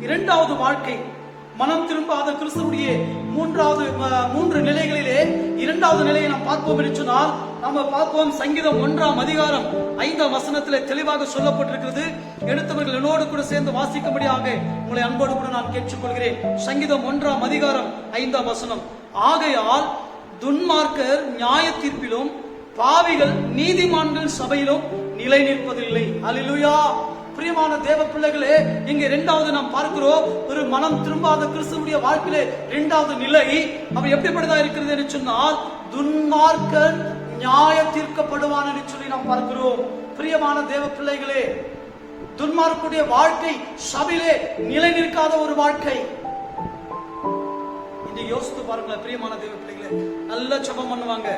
A: இரண்டாவது வாழ்க்கை, மனம் திரும்பாத கிறிஸ்துவுடைய 3 நிலைகளிலே இரண்டாவது நிலையை நாம் பார்ப்போம் என்று சொன்னால், நம்ம பார்ப்போம் சங்கீதம் 1ஆம் அதிகாரம் 5ஆம் வசனத்திலே தெளிவாக சொல்லப்பட்டிருக்கிறது. எடுத்தவர்கள் என்னோடு கூட சேர்ந்து வாசிக்கும்படியாக உங்களை அன்போடு கூட நான் கேட்டுக்கொள்கிறேன். சங்கீதம் 1ஆம் அதிகாரம் 5ஆம் வசனம், ஆகையால் துன்மார்க்கர் நியாய தீர்ப்பிலும் பாவிகள் நீதிமான்கள் சபையிலும் நிலை நிற்பதில்லை. அல்லேலூயா. பிரியமான தேவ பிள்ளைகளே, இங்க இரண்டாவது நாம் பார்க்கிறோம், ஒரு மனம் திரும்பாத கிறிஸ்துவுடைய வாழ்க்கையிலே இரண்டாவது நிலை அவன் எப்படிப்பட்டதா இருக்கிறது என்று சொன்னால், துன்மார்க்கன் நியாய தீர்க்கப்படுவான் என்று சொல்லி நாம் பார்க்கிறோம். பிரியமான தேவ பிள்ளைகளே, துன்மார்க்குடைய வாழ்க்கை சபையிலே நிலை நிற்காத ஒரு வாழ்க்கை. இன்றைக்கு யோசித்து பாருங்களேன் பிரியமான தேவ பிள்ளைகளே, நல்ல ஜெபம் பண்ணுவாங்க,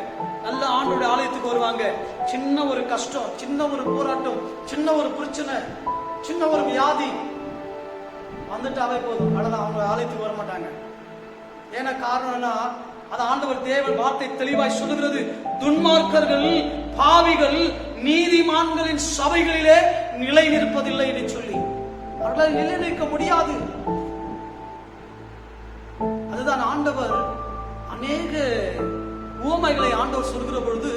A: நல்ல ஆண்டவருடைய ஆலயத்துக்கு வருவாங்க, சின்ன ஒரு கஷ்டம், சின்ன ஒரு போராட்டம், சின்ன ஒரு பிரச்சனை, சின்ன ஒரு வியாதி வந்துட்டாவே போதும், அவ்வளவுதான், அவங்க ஆலயத்துக்கு வர மாட்டாங்க. ஏன்னா காரணம்னா, அது ஆண்டவர் தேவன் வார்த்தை தெளிவாய் சொல்லுகிறது, துன்மார்க்கர்கள் பாவிகள் நீதிமான்களின் சபைகளிலே நிலை நிற்பதில்லை என்று சொல்லி. அவர்களால் நிலை நிற்க முடியாது. அதுதான் ஆண்டவர் அநேக உவமைகளை ஆண்டவர் சொல்கிற பொழுது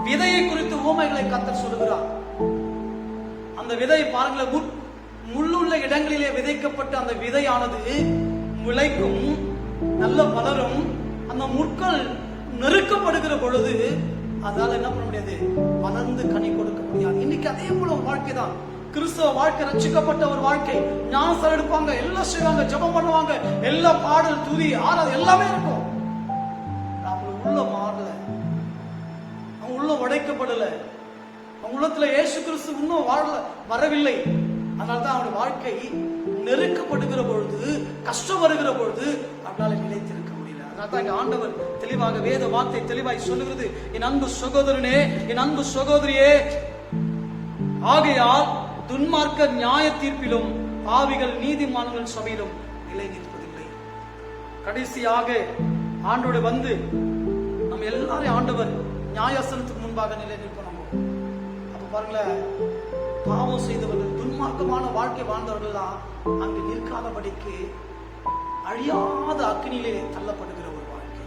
A: விதையை குறித்து உவமைகளை கர்த்தர் சொல்லுகிறார். அந்த விதை பாருங்களேன், முள்ளுள்ள இடங்களிலே விதைக்கப்பட்ட அந்த விதையானது முளைக்கும், நல்ல வளரும். அந்த முட்கள் நெருக்கப்படுகிற பொழுது அதால என்ன பண்ண முடியாது, வளர்ந்து கனி கொடுக்க முடியாது. இன்னைக்கு அதே போல ஒரு வாழ்க்கை தான் கிறிஸ்தவ வாழ்க்கை. ரட்சிக்கப்பட்ட ஒரு வாழ்க்கை. ஞானஸ்நானம் எடுப்பாங்க, எல்லாம் செய்வாங்க, ஜெபம் பண்ணுவாங்க, எல்லா பாடல் துதி ஆராதனை எல்லாமே இருக்கும். அவங்களுக்கு உள்ள மாறல, அவங்க உள்ள உடைக்கப்படல, அவங்க உள்ளத்துல இயேசு கிறிஸ்து இன்னும் வரவில்லை. அதனால்தான் அவனுடைய வாழ்க்கை நெருக்கப்படுகிற பொழுது, கஷ்டம் வருகிற பொழுது அவனால நிலைத்திருக்க முடியல. அதனால்தான் இங்க ஆண்டவர் தெளிவாக வேத வார்த்தை தெளிவாய் சொல்லுகிறது, என் அன்பு சகோதரனே, என் அன்பு சகோதரியே, ஆகையால் துன்மார்க்க நியாய தீர்ப்பிலும் பாவிகள் நீதிமான்கள் சபையிலும் நிலை நிற்பதில்லை. கடைசியாக ஆண்டோடு வந்து நம்ம எல்லாரையும் ஆண்டவர் நியாயாசனத்துக்கு முன்பாக நிலை நிற்போம். அப்ப பாருங்களேன், பாவம் செய்தவர்கள், துன்மார்க்கமான வாழ்க்கை வாழ்ந்தவர்கள் தான் அங்கு நிற்காதபடிக்கு அழியாத அக்னியிலே தள்ளப்படுகிற ஒரு வாழ்க்கை.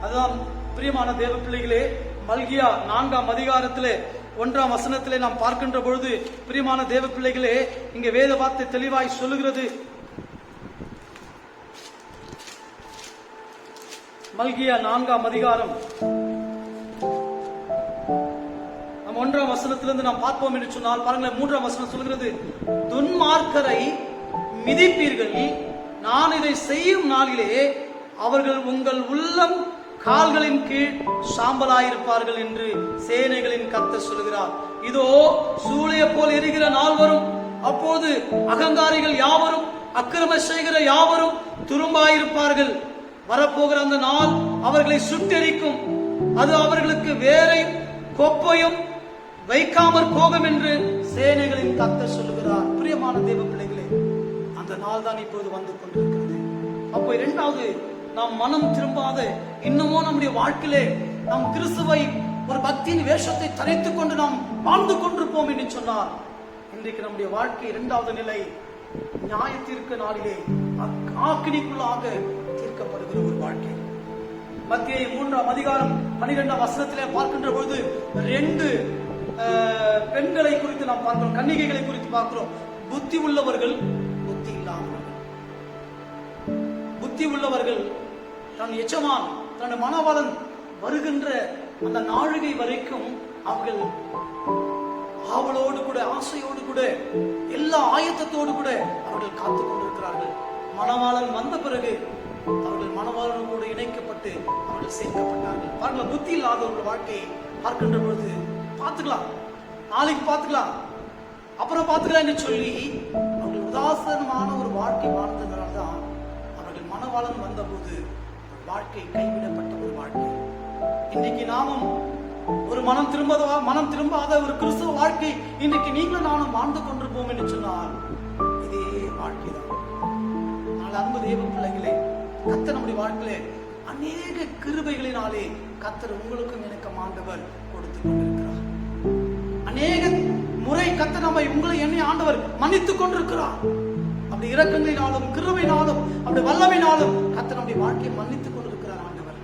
A: அதுதான் பிரியமான தேவ பிள்ளைகளே, மல்கியா 4ஆம் அதிகாரத்திலே 1ஆம் வசனத்திலே நாம் பார்க்கின்ற பொழுது, பிரியமான தேவ பிள்ளைகளே, இங்கே வேத வார்த்தை தெளிவாய் சொல்லுகிறது. மல்கியா 4ஆம் அதிகாரம் 1ஆம் வசனத்திலிருந்து நாம் பார்ப்போம் என்று சொன்னால், பாருங்களேன், 3ஆம் வசனம் சொல்கிறது, துன்மார்க்கரை மிதிப்பீர்கள், நான் இதை செய்யும் நாளிலே அவர்கள் உங்கள் உள்ளம் கால்களின் கீழ் சாம்பலாயிருப்பார்கள் என்று சேனைகளின் கர்த்தர் சொல்கிறார். இதோ சூளைய போல் எரிகிற நாள் வரும், அப்போது அகங்காரிகள் யாவரும் அக்கிரம செய்கிற யாவரும் துரும்பாயிருப்பார்கள். வரப்போகிற அந்த நாள் அவர்களை சுட்டெரிக்கும், அது அவர்களுக்கு வேரையும் கொப்பையும் வைக்காமற் போகும் என்று சேனைகளின் கர்த்தர் சொல்லுகிறார். பிரியமான தேவ பிள்ளைகளே, அந்த நாள் தான் இப்போது வந்து கொண்டிருக்கிறது. அப்போ இரண்டாவது, நாம் மனம் திரும்பாத இன்னமும் நம்முடைய வாழ்க்கையிலே நாம் கிறிஸ்துவை ஒரு பக்தியின் வேஷத்தை தரித்துக் கொண்டு நாம் வாழ்ந்து கொண்டிருப்போம் என்று சொன்னார், இன்றைக்கு நம்முடைய வாழ்க்கை இரண்டாவது நிலை நியாய தீர்க்க நாளிலே ஆக்கினிக்குள்ளாக தீர்க்கப்படுகிற ஒரு வாழ்க்கை. மத்திய 3ஆம் அதிகாரம் 12ஆம் வசனத்திலே பார்க்கின்ற பொழுது 2 பெண்களை குறித்து நாம் பார்க்கிறோம், கன்னிகைகளை குறித்து பார்க்கிறோம். புத்தி உள்ளவர்கள், புத்தி இல்லாதவர்கள். புத்தி உள்ளவர்கள் தன் எஜமான், தன் மணவாளன் வருகின்ற அந்த நாழிகை வரைக்கும் அவர்கள் ஆவலோடு கூட, ஆசையோடு கூட, எல்லா ஆயத்தத்தோடு கூட அவர்கள் காத்துக் கொண்டிருக்கிறார்கள். மணவாளன் வந்த பிறகு அவர்கள் மணவாளனோடு இணைக்கப்பட்டு அவர்கள் சேர்க்கப்பட்டார்கள். பாருங்கள், புத்தி இல்லாதவர்கள் வாழ்க்கையை பார்க்கின்ற பொழுது பார்த்துக்கலாம், நாளைக்கு பார்த்துக்கலாம், அப்புறம் பார்த்துக்கலாம் என்று சொல்லி அவர்கள் உதாசனமான ஒரு வாழ்க்கை வாழ்ந்ததனால்தான் அவர்கள் மணவாளன் வந்தபோது வாழ்க்கை கைவிடப்பட்ட ஒரு வாழ்க்கை. இன்றைக்கு நாமும் ஒரு மனம் திரும்பாத ஒரு கிறிஸ்தவ வாழ்க்கை இன்றைக்கு நீங்களும் நானும் வாழ்ந்து கொண்டிருப்போம் என்று சொன்னால் இதே வாழ்க்கை தான். ஆனால் அன்பு தேவ பிள்ளைகளே, கர்த்தர் நம்முடைய வாழ்க்கையிலே அநேக கிருபைகளினாலே கர்த்தர் உங்களுக்கும் எனக்கு ஆண்டவர் கொடுத்து கொண்டிருக்கிறார். அநேக முறை கர்த்தர் நம்மை, உங்களை என்னை ஆண்டவர் மன்னித்துக் கொண்டிருக்கிறார். அப்படி இரக்கங்களினாலும் கிருபையினாலும் அப்படி வல்லமையினாலும் கர்த்தர் நம்முடைய வாழ்க்கையை மன்னித்துக் கொண்டிருக்கிறார் ஆண்டவர்.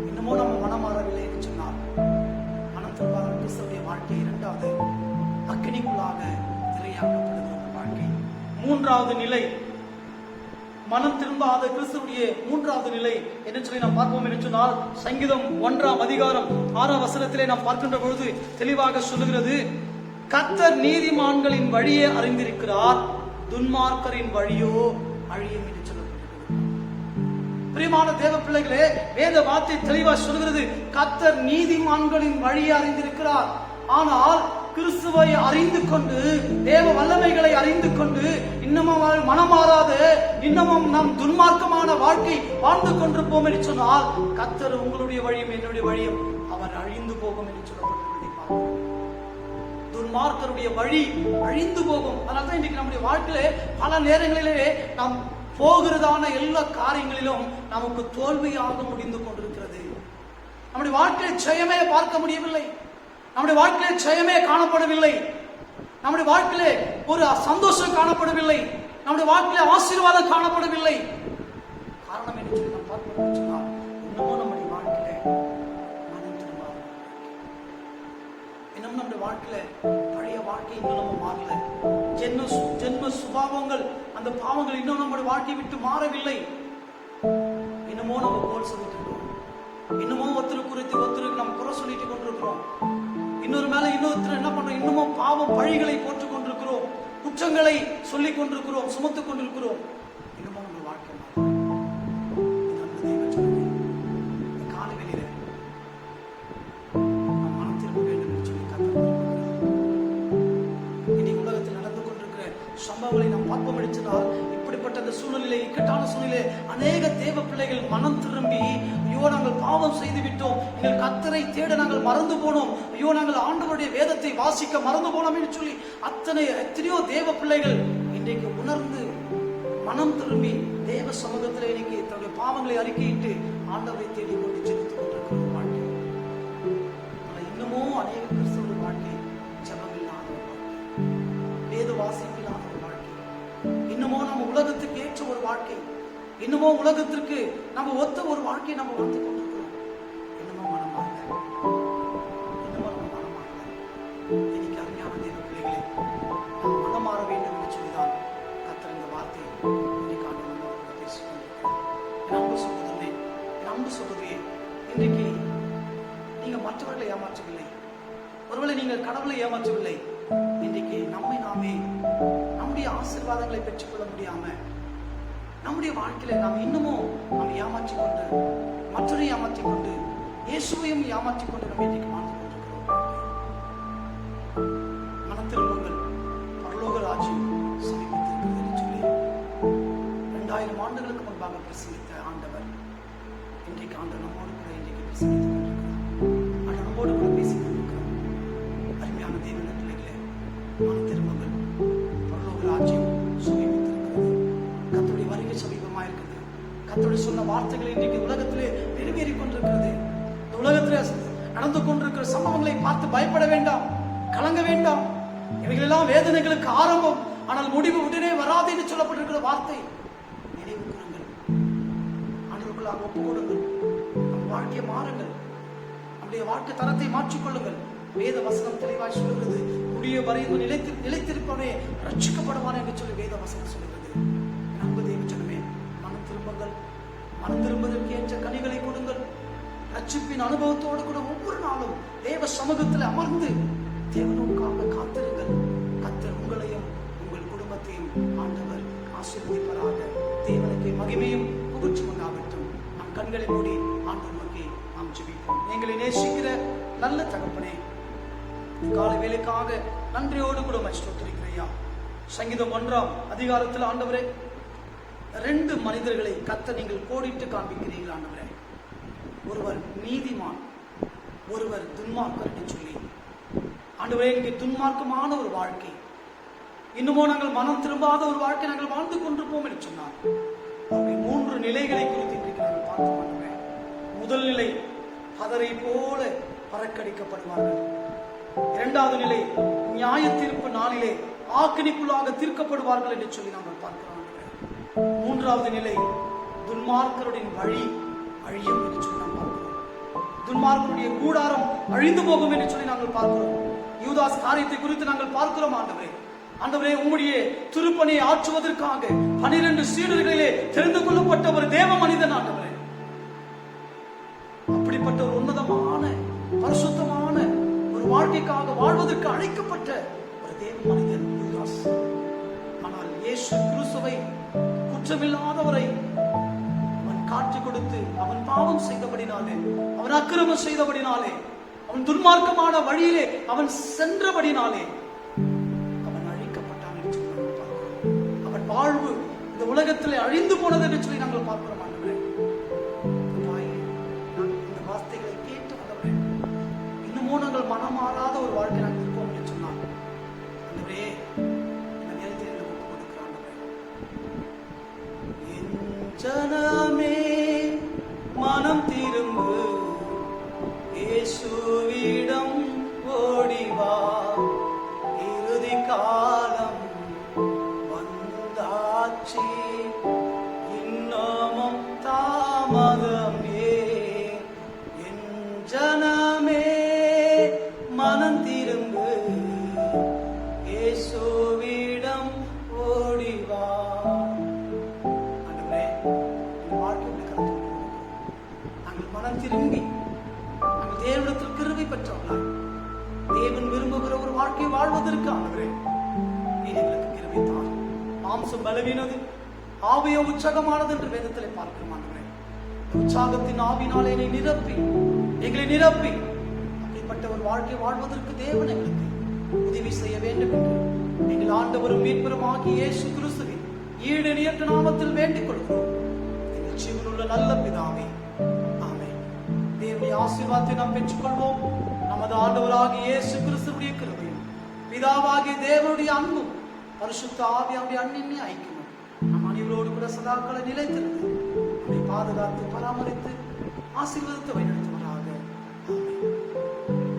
A: இன்னமும் நம்ம மனம் மாறவில்லை என்று சொன்னால் மனம் திரும்பாத கிறிஸ்துவுடைய வாழ்க்கை இரண்டாவது அக்கினிக்குள்ளாக திரையாக்கப்படுகிற ஒரு வாழ்க்கை. மூன்றாவது நிலை, மனம் திரும்பாத கிறிஸ்துவுடைய மூன்றாவது நிலை என்ன சொல்லி நாம் பார்ப்போம் என்று சொன்னால், சங்கீதம் 1ஆம் அதிகாரம் 6ஆம் வசனத்திலே நாம் பார்க்கின்ற பொழுது தெளிவாக சொல்லுகிறது, கர்த்தர் நீதிமான்களின் வழியை அறிந்திருக்கிறார், துன்மார்க்கரின் வழியோ அழியும் என்று சொல்லப்பட்டிருக்கிறது. பிரியமான தேவ பிள்ளைகளே, வேத வார்த்தை தெளிவா சொல்கிறது, கர்த்தர் நீதிமான்களின் வழியை அறிந்திருக்கிறார். ஆனால் கிறிஸ்துவை அறிந்து கொண்டு, தேவ வல்லமைகளை அறிந்து கொண்டு இன்னமும் மனமாறாத, இன்னமும் நாம் துன்மார்க்கமான வாழ்க்கை வாழ்ந்து கொண்டிருப்போம் என்று சொன்னால் கர்த்தர் உங்களுடைய வழியும் என்னுடைய வழியும் அவர் அழிந்து போகும் என்று சொல்லப்பட்டிருக்கிறது. துன்மார்க்கருடைய வழி அழிந்து போகும். அதனால்தான் இன்றைக்கு நம்முடைய வாழ்க்கையிலே பல நேரங்களிலே நாம் போகிறதான எல்லா காரியங்களிலும் நமக்கு தோல்வியாக முடிந்து கொண்டிருக்கிறது. நம்முடைய வாழ்க்கையில் ஜெயமே பார்க்க முடியவில்லை, நம்முடைய வாழ்க்கையில் ஜெயமே காணப்படவில்லை, நம்முடைய வாழ்க்கையிலே ஒரு சந்தோஷம் காணப்படவில்லை, நம்முடைய வாழ்க்கையிலே ஆசீர்வாதம் காணப்படவில்லை. காரணம் என்ன சொல்லி நாம் பார்ப்போம் சொன்னால், இன்னமும் நம்முடைய வாழ்க்கையிலே மனம் திரும்பாத, இன்னும் நம்முடைய வாழ்க்கையில பழைய வாழ்க்கை இன்னும் நம்ம மாறல. ஜென்ம சுபாவங்கள், அந்த பாவங்கள் இன்னும் நம்முடைய வாழ்க்கையை விட்டு மாறவில்லை. இன்னமும் நம்ம கோல் சொல்லிட்டு இருக்கோம். இன்னமும் ஒருத்தருக்கு குறித்து ஒருத்தருக்கு நம்ம குறை சொல்லிட்டு கொண்டிருக்கிறோம். இன்னொரு மேல இன்னொருத்தர் என்ன பண்றோம்? இன்னமும் பாவம் பழிகளை போட்டுக் கொண்டிருக்கிறோம், குற்றங்களை சொல்லிக் கொண்டிருக்கிறோம், சுமத்துக் கொண்டிருக்கிறோம். இன்னமும் நம்ம வாழ்க்கை கால வெளியில நாம் மனம் திரும்ப வேண்டும் என்று சொல்லி இன்னைக்கு உலகத்தில் நடந்து கொண்டிருக்கிற சம்பவங்களை நாம் பார்ப்போம் எடுத்தால், இப்படிப்பட்ட அந்த சூழ்நிலை, இக்கட்டான சூழ்நிலை அநேக தேவ பிள்ளைகள் மனம் திரும்பி, ஐயோ நாங்கள் பாவம் செய்து விட்டோம், எங்கள் கர்த்தரை தேட நாங்கள் மறந்து போனோம், ஐயோ நாங்கள் ஆண்டவருடைய வேதத்தை வாசிக்க மறந்து போனோம் என்று சொல்லி எத்தனையோ தேவ பிள்ளைகள் இன்றைக்கு உணர்ந்து மனம் திரும்பி தேவ சமூகத்தில் இன்னைக்கு தன்னுடைய பாவங்களை அறிக்கையிட்டு ஆண்டவரை தேடி கொண்டு ஜெபித்துக் கொண்டிருக்கிற வாழ்க்கை. இன்னமும் அநேக கிறிஸ்தவர்கள் வாழ்க்கை ஜெபம் இல்லாத ஒரு வாழ்க்கை, வேத வாசிப்பு இல்லாத ஒரு வாழ்க்கை, இன்னமோ நம்ம உலகத்துக்கு ஏற்ற ஒரு வாழ்க்கை, இன்னமோ உலகத்திற்கு நம்ம ஒத்த ஒரு வாழ்க்கையை நம்ம வாழ்ந்து கொண்டிருக்கிறோம். இன்னமோ மனமாகல, இன்னமோ நம்ம மனமாகல. இன்னைக்கு அருமையான தேவ பிள்ளைகளே, நாம் மனமாற வேண்டும் என்று சொல்லிதான் கர்த்தர் இந்த வார்த்தையை இன்னைக்கு ஆண்டவரோடு பேசிக் கொண்டிருக்கிறார். என் அன்பு சகோதரனே, என் அன்பு சகோதரியே, இன்றைக்கு நீங்க மற்றவர்களை ஏமாற்றவில்லை, ஒருவேளை நீங்கள் கடவுளை ஏமாற்றவில்லை. இன்றைக்கு நம்மை நாமே நம்முடைய ஆசீர்வாதங்களை பெற்றுக்கொள்ள முடியாம நம்முடைய வாழ்க்கையில நாம் இன்னமும் நாம் ஏமாற்றிக் கொண்டு, மற்றவரை ஏமாற்றிக் கொண்டு, இயேசுவையும் ஏமாற்றிக் கொண்டு நம்ம இன்றைக்கு வாழ்ந்து கொண்டிருக்கிறோம். மனம் திரும்புங்கள், பரலோக ராஜ்யம் சமீபத்திருக்கிறது என்று சொல்லி 2000 ஆண்டுகளுக்கு முன்பாக பிரசங்கித்த ஆண்டவர் இன்றைக்கு ஆண்டவர் நம்மோடு கூட இன்றைக்கு பிரசங்கித்துக் கொண்டிருக்கிறார். ஆண்டவர் நம்மோடு கூட பேசிக் கொண்டிருக்கிறார். அருமையான தேவனுடைய பிள்ளைகளே, மனம் திரும்புங்கள், பரலோக ராஜ்யம் சமீபத்திருக்கிறது. கர்த்தருடைய வருகை சமீபமா இருக்குது. கர்த்தருடைய சொன்ன வார்த்தைகள் இன்றைக்கு உலகத்திலே நிறைவேறிக் கொண்டிருக்கிறது. இந்த உலகத்திலே நடந்து கொண்டிருக்கிற சம்பவங்களை பார்த்து பயப்பட வேண்டாம், கலங்க வேண்டாம். இவைகளெல்லாம் வேதனைகளுக்கு ஆரம்பம், ஆனால் முடிவு உடனே வராது என்று சொல்லப்பட்டிருக்கிற வார்த்தை நினைவு கூறுங்கள். ஆண்டவருக்குள்ளாக ஒப்புக் கொடுங்கள், நம் வாழ்க்கையை மாறுங்கள், நம்முடைய வாழ்க்கை தரத்தை மாற்றிக்கொள்ளுங்கள். வேத வசனம் தெளிவாய் சொல்கிறது, முடிய வரை நிலைத்திருப்பவனே ரட்சிக்கப்படுவான் என்று சொல்லி வேத வசனம் சொல்கிறது. அன்பு தேவஜனமே, மனம் திரும்புங்கள், மனம் திரும்புவதற்கு ஏற்ற கனிகளை கொடுங்கள். ரட்சிப்பின் அனுபவத்தோடு கூட ஒவ்வொரு நாளும் தேவ சமூகத்தில் அமர்ந்து தேவனுக்காக காத்திருங்கள். கர்த்தர் உங்களையும் உங்கள் குடும்பத்தையும் ஆண்டவர் ஆசீர்வதிப்பாராக. தேவனுக்கு மகிமையும் புகழ்ச்சியும் உண்டாகட்டும். நம் கண்களை மூடி ஆண்டவர் நோக்கி நாம் ஜெபிப்போம். எங்களை நேசிக்கிற நல்ல தகப்பனே, காலை வேலைக்காக நன்றியோடு கூட ஸ்தோத்திரிக்கிறையா. சங்கீதம் 1ஆம் அதிகாரத்தில் ஆண்டவரே 2 மனிதர்களை கர்த்தர் நீங்கள் கோடிட்டு காண்பிக்கிறீர்கள் ஆண்டவரே. ஒருவர் நீதிமான், ஒருவர் துன்மார்க்கர் என்று சொல்லி ஆண்டவரே, இங்கே துன்மார்க்கமான ஒரு வாழ்க்கை, இன்னுமோ நாங்கள் மனம் திரும்பாத ஒரு வாழ்க்கை நாங்கள் வாழ்ந்து கொண்டிருப்போம் என்று சொன்னார். 3 நிலைகளை குறித்து இன்றைக்கு நாங்கள் பார்த்தோம் ஆண்டவரே. முதல் நிலை, பதரை போல பறக்கடிக்கப்படுவார்கள். 2வது நிலை, நியாய தீர்ப்பு நாளிலே ஆக்கினிக்குள்ளாக தீர்க்கப்படுவார்கள் என்று சொல்லி நாங்கள் பார்க்கிறோம். 3வது நிலை, துன்மார்க்கருடைய வழி அழியும் என்று சொல்லி நாம் பார்க்கிறோம். துன்மார்க்கருடைய கூடாரம் அழிந்து போகும் என்று சொல்லி நாங்கள் பார்க்கிறோம். யூதாஸ் காரியத்தை குறித்து நாங்கள் பார்க்கிறோம். ஆண்டவரே, ஆண்டவரே, உம்முடைய திருப்பணியை ஆற்றுவதற்காக 12 சீடர்களிலே தெரிந்து கொள்ளப்பட்ட ஒரு தேவ மனிதன் ஆண்டவரே. அப்படிப்பட்ட ஒரு உன்னதமான பரிசுத்தமான ஒரு வாழ்க்கைக்காக வாழ்வதற்கு அழைக்கப்பட்ட ஒரு தேவ மனிதன் யூதாஸ். ஆனால் இயேசு கிறிஸ்துவை குற்றமில்லாதவரை அவன் காட்சி கொடுத்து, அவன் பாவம் செய்தபடினாலே, அவன் அக்கிரமம் செய்தபடினாலே, அவன் துன்மார்க்கமான வழியிலே அவன் சென்றபடினாலே அவன் அழிக்கப்பட்டான் என்று சொல்லி நாங்கள் பார்க்கிறோம். அவன் வாழ்வு இந்த உலகத்திலே அழிந்து போனது என்று சொல்லி நாங்கள் பார்க்கிறோம். ஆண்டவரே, இந்த வார்த்தைகளை கேட்டு ஆண்டவரே, இன்னமும் நாங்கள் மனம் மாறாத ஒரு வாழ்க்கை நாங்கள் இருப்போம் என்று சொன்னார். ஆண்டவரே, இந்த நேரத்தில் எனக்கு ஒப்புக் கொடுக்கிறேன். ஆண்டவரே, என் ஜனமே மனம் திரும்பு, இயேசுவிடம் ஓடிவா, இறுதி காலம் வந்தாச்சு, இன்னமும் தாமதமே. என் ஜனமே மனம் திரும்பு, இயேசுவிடம் ஓடிவா. ஆண்டவரே, இந்த வாழ்க்கை கருத்து வாழ்க்கை வாழ்வதற்கு ஆண்டவரே நீர் எங்களுக்கு கிருபை தாரும். மாம்சம் பலவீனது, ஆவியோ உற்சாகமானது என்று வேதத்திலே பார்க்கிறோம் ஆண்டவரே. உற்சாகத்தின் ஆவினாலே என்னை நிரப்பி, எங்களை நிரப்பி அப்படிப்பட்ட ஒரு வாழ்க்கை வாழ்வதற்கு தேவன் எங்களுக்கு உதவி செய்ய வேண்டும் என்று எங்கள் ஆண்டவரும் மீட்பரும் ஆகிய இயேசு கிறிஸ்துவின் ஈடு நியற்ற நாமத்தில் வேண்டிக் கொள்கிறோம் எங்கள் ஜீவனுள்ள நல்ல பிதாவே, ஆமென். தேவனுடைய ஆசீர்வாதத்தை நாம் பெற்றுக்கொள்வோம். நமது ஆண்டவராகிய இயேசு கிறிஸ்துவுடைய கிருபையும் பிதாவாகிய தேவனுடைய அன்பும் பரிசுத்த ஆவியாருடைய அன்பின் ஐக்கியமும் நம் அனைவரோடு கூட சதாக்களை நிலைத்திருந்து நம்மை பாதுகாத்து பராமரித்து ஆசீர்வதித்து வழிநடத்துவதாக. ஆமென்.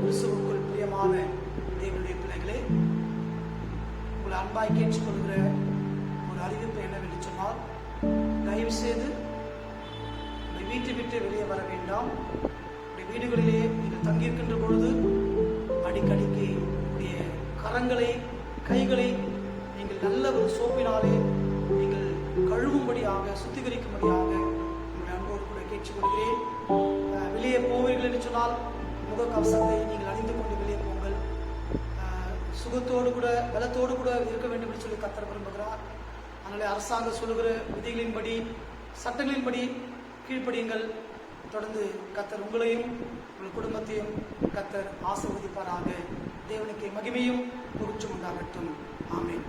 A: கிறிஸ்துவுக்குள் பிரியமான தேவனுடைய பிள்ளைகளே, உங்களை அன்பாய் கேட்டுக்கொள்கிற ஒரு அறிவிப்பு என்னவென்று சொன்னால், தயவு செய்து உங்கள் வீட்டை விட்டு வெளியே வர வேண்டாம். உங்களுடைய வீடுகளிலே நீங்கள் தங்கியிருக்கின்ற பொழுது அடிக்கடிக்கு உங்களுடைய கரங்களை கைகளை நீங்கள் நல்ல ஒரு சோப்பினாலே நீங்கள் கழுவும்படியாக சுத்திகரிக்கும்படியாக உங்களுடைய அன்போடு கூட கேட்டுக்கொள்கிறேன். வெளியே போவீர்கள் என்று சொன்னால் முகக்கவசத்தை நீங்கள் அணிந்து கொண்டு வெளியே போங்கள். சுகத்தோடு கூட பலத்தோடு கூட இருக்க வேண்டும் என்று சொல்லி கர்த்தர் விரும்புகிறார். அதனால அரசாங்கம் சொல்லுகிற விதிகளின்படி சட்டங்களின்படி கீழ்ப்படியுங்கள். தொடர்ந்து கர்த்தர் உங்களையும் உங்கள் குடும்பத்தையும் கர்த்தர் ஆசீர்வதிப்பாராக. தேவனுக்கு மகிமையும் புகழ்ச்சியும் உண்டாகட்டும். ஆமென்.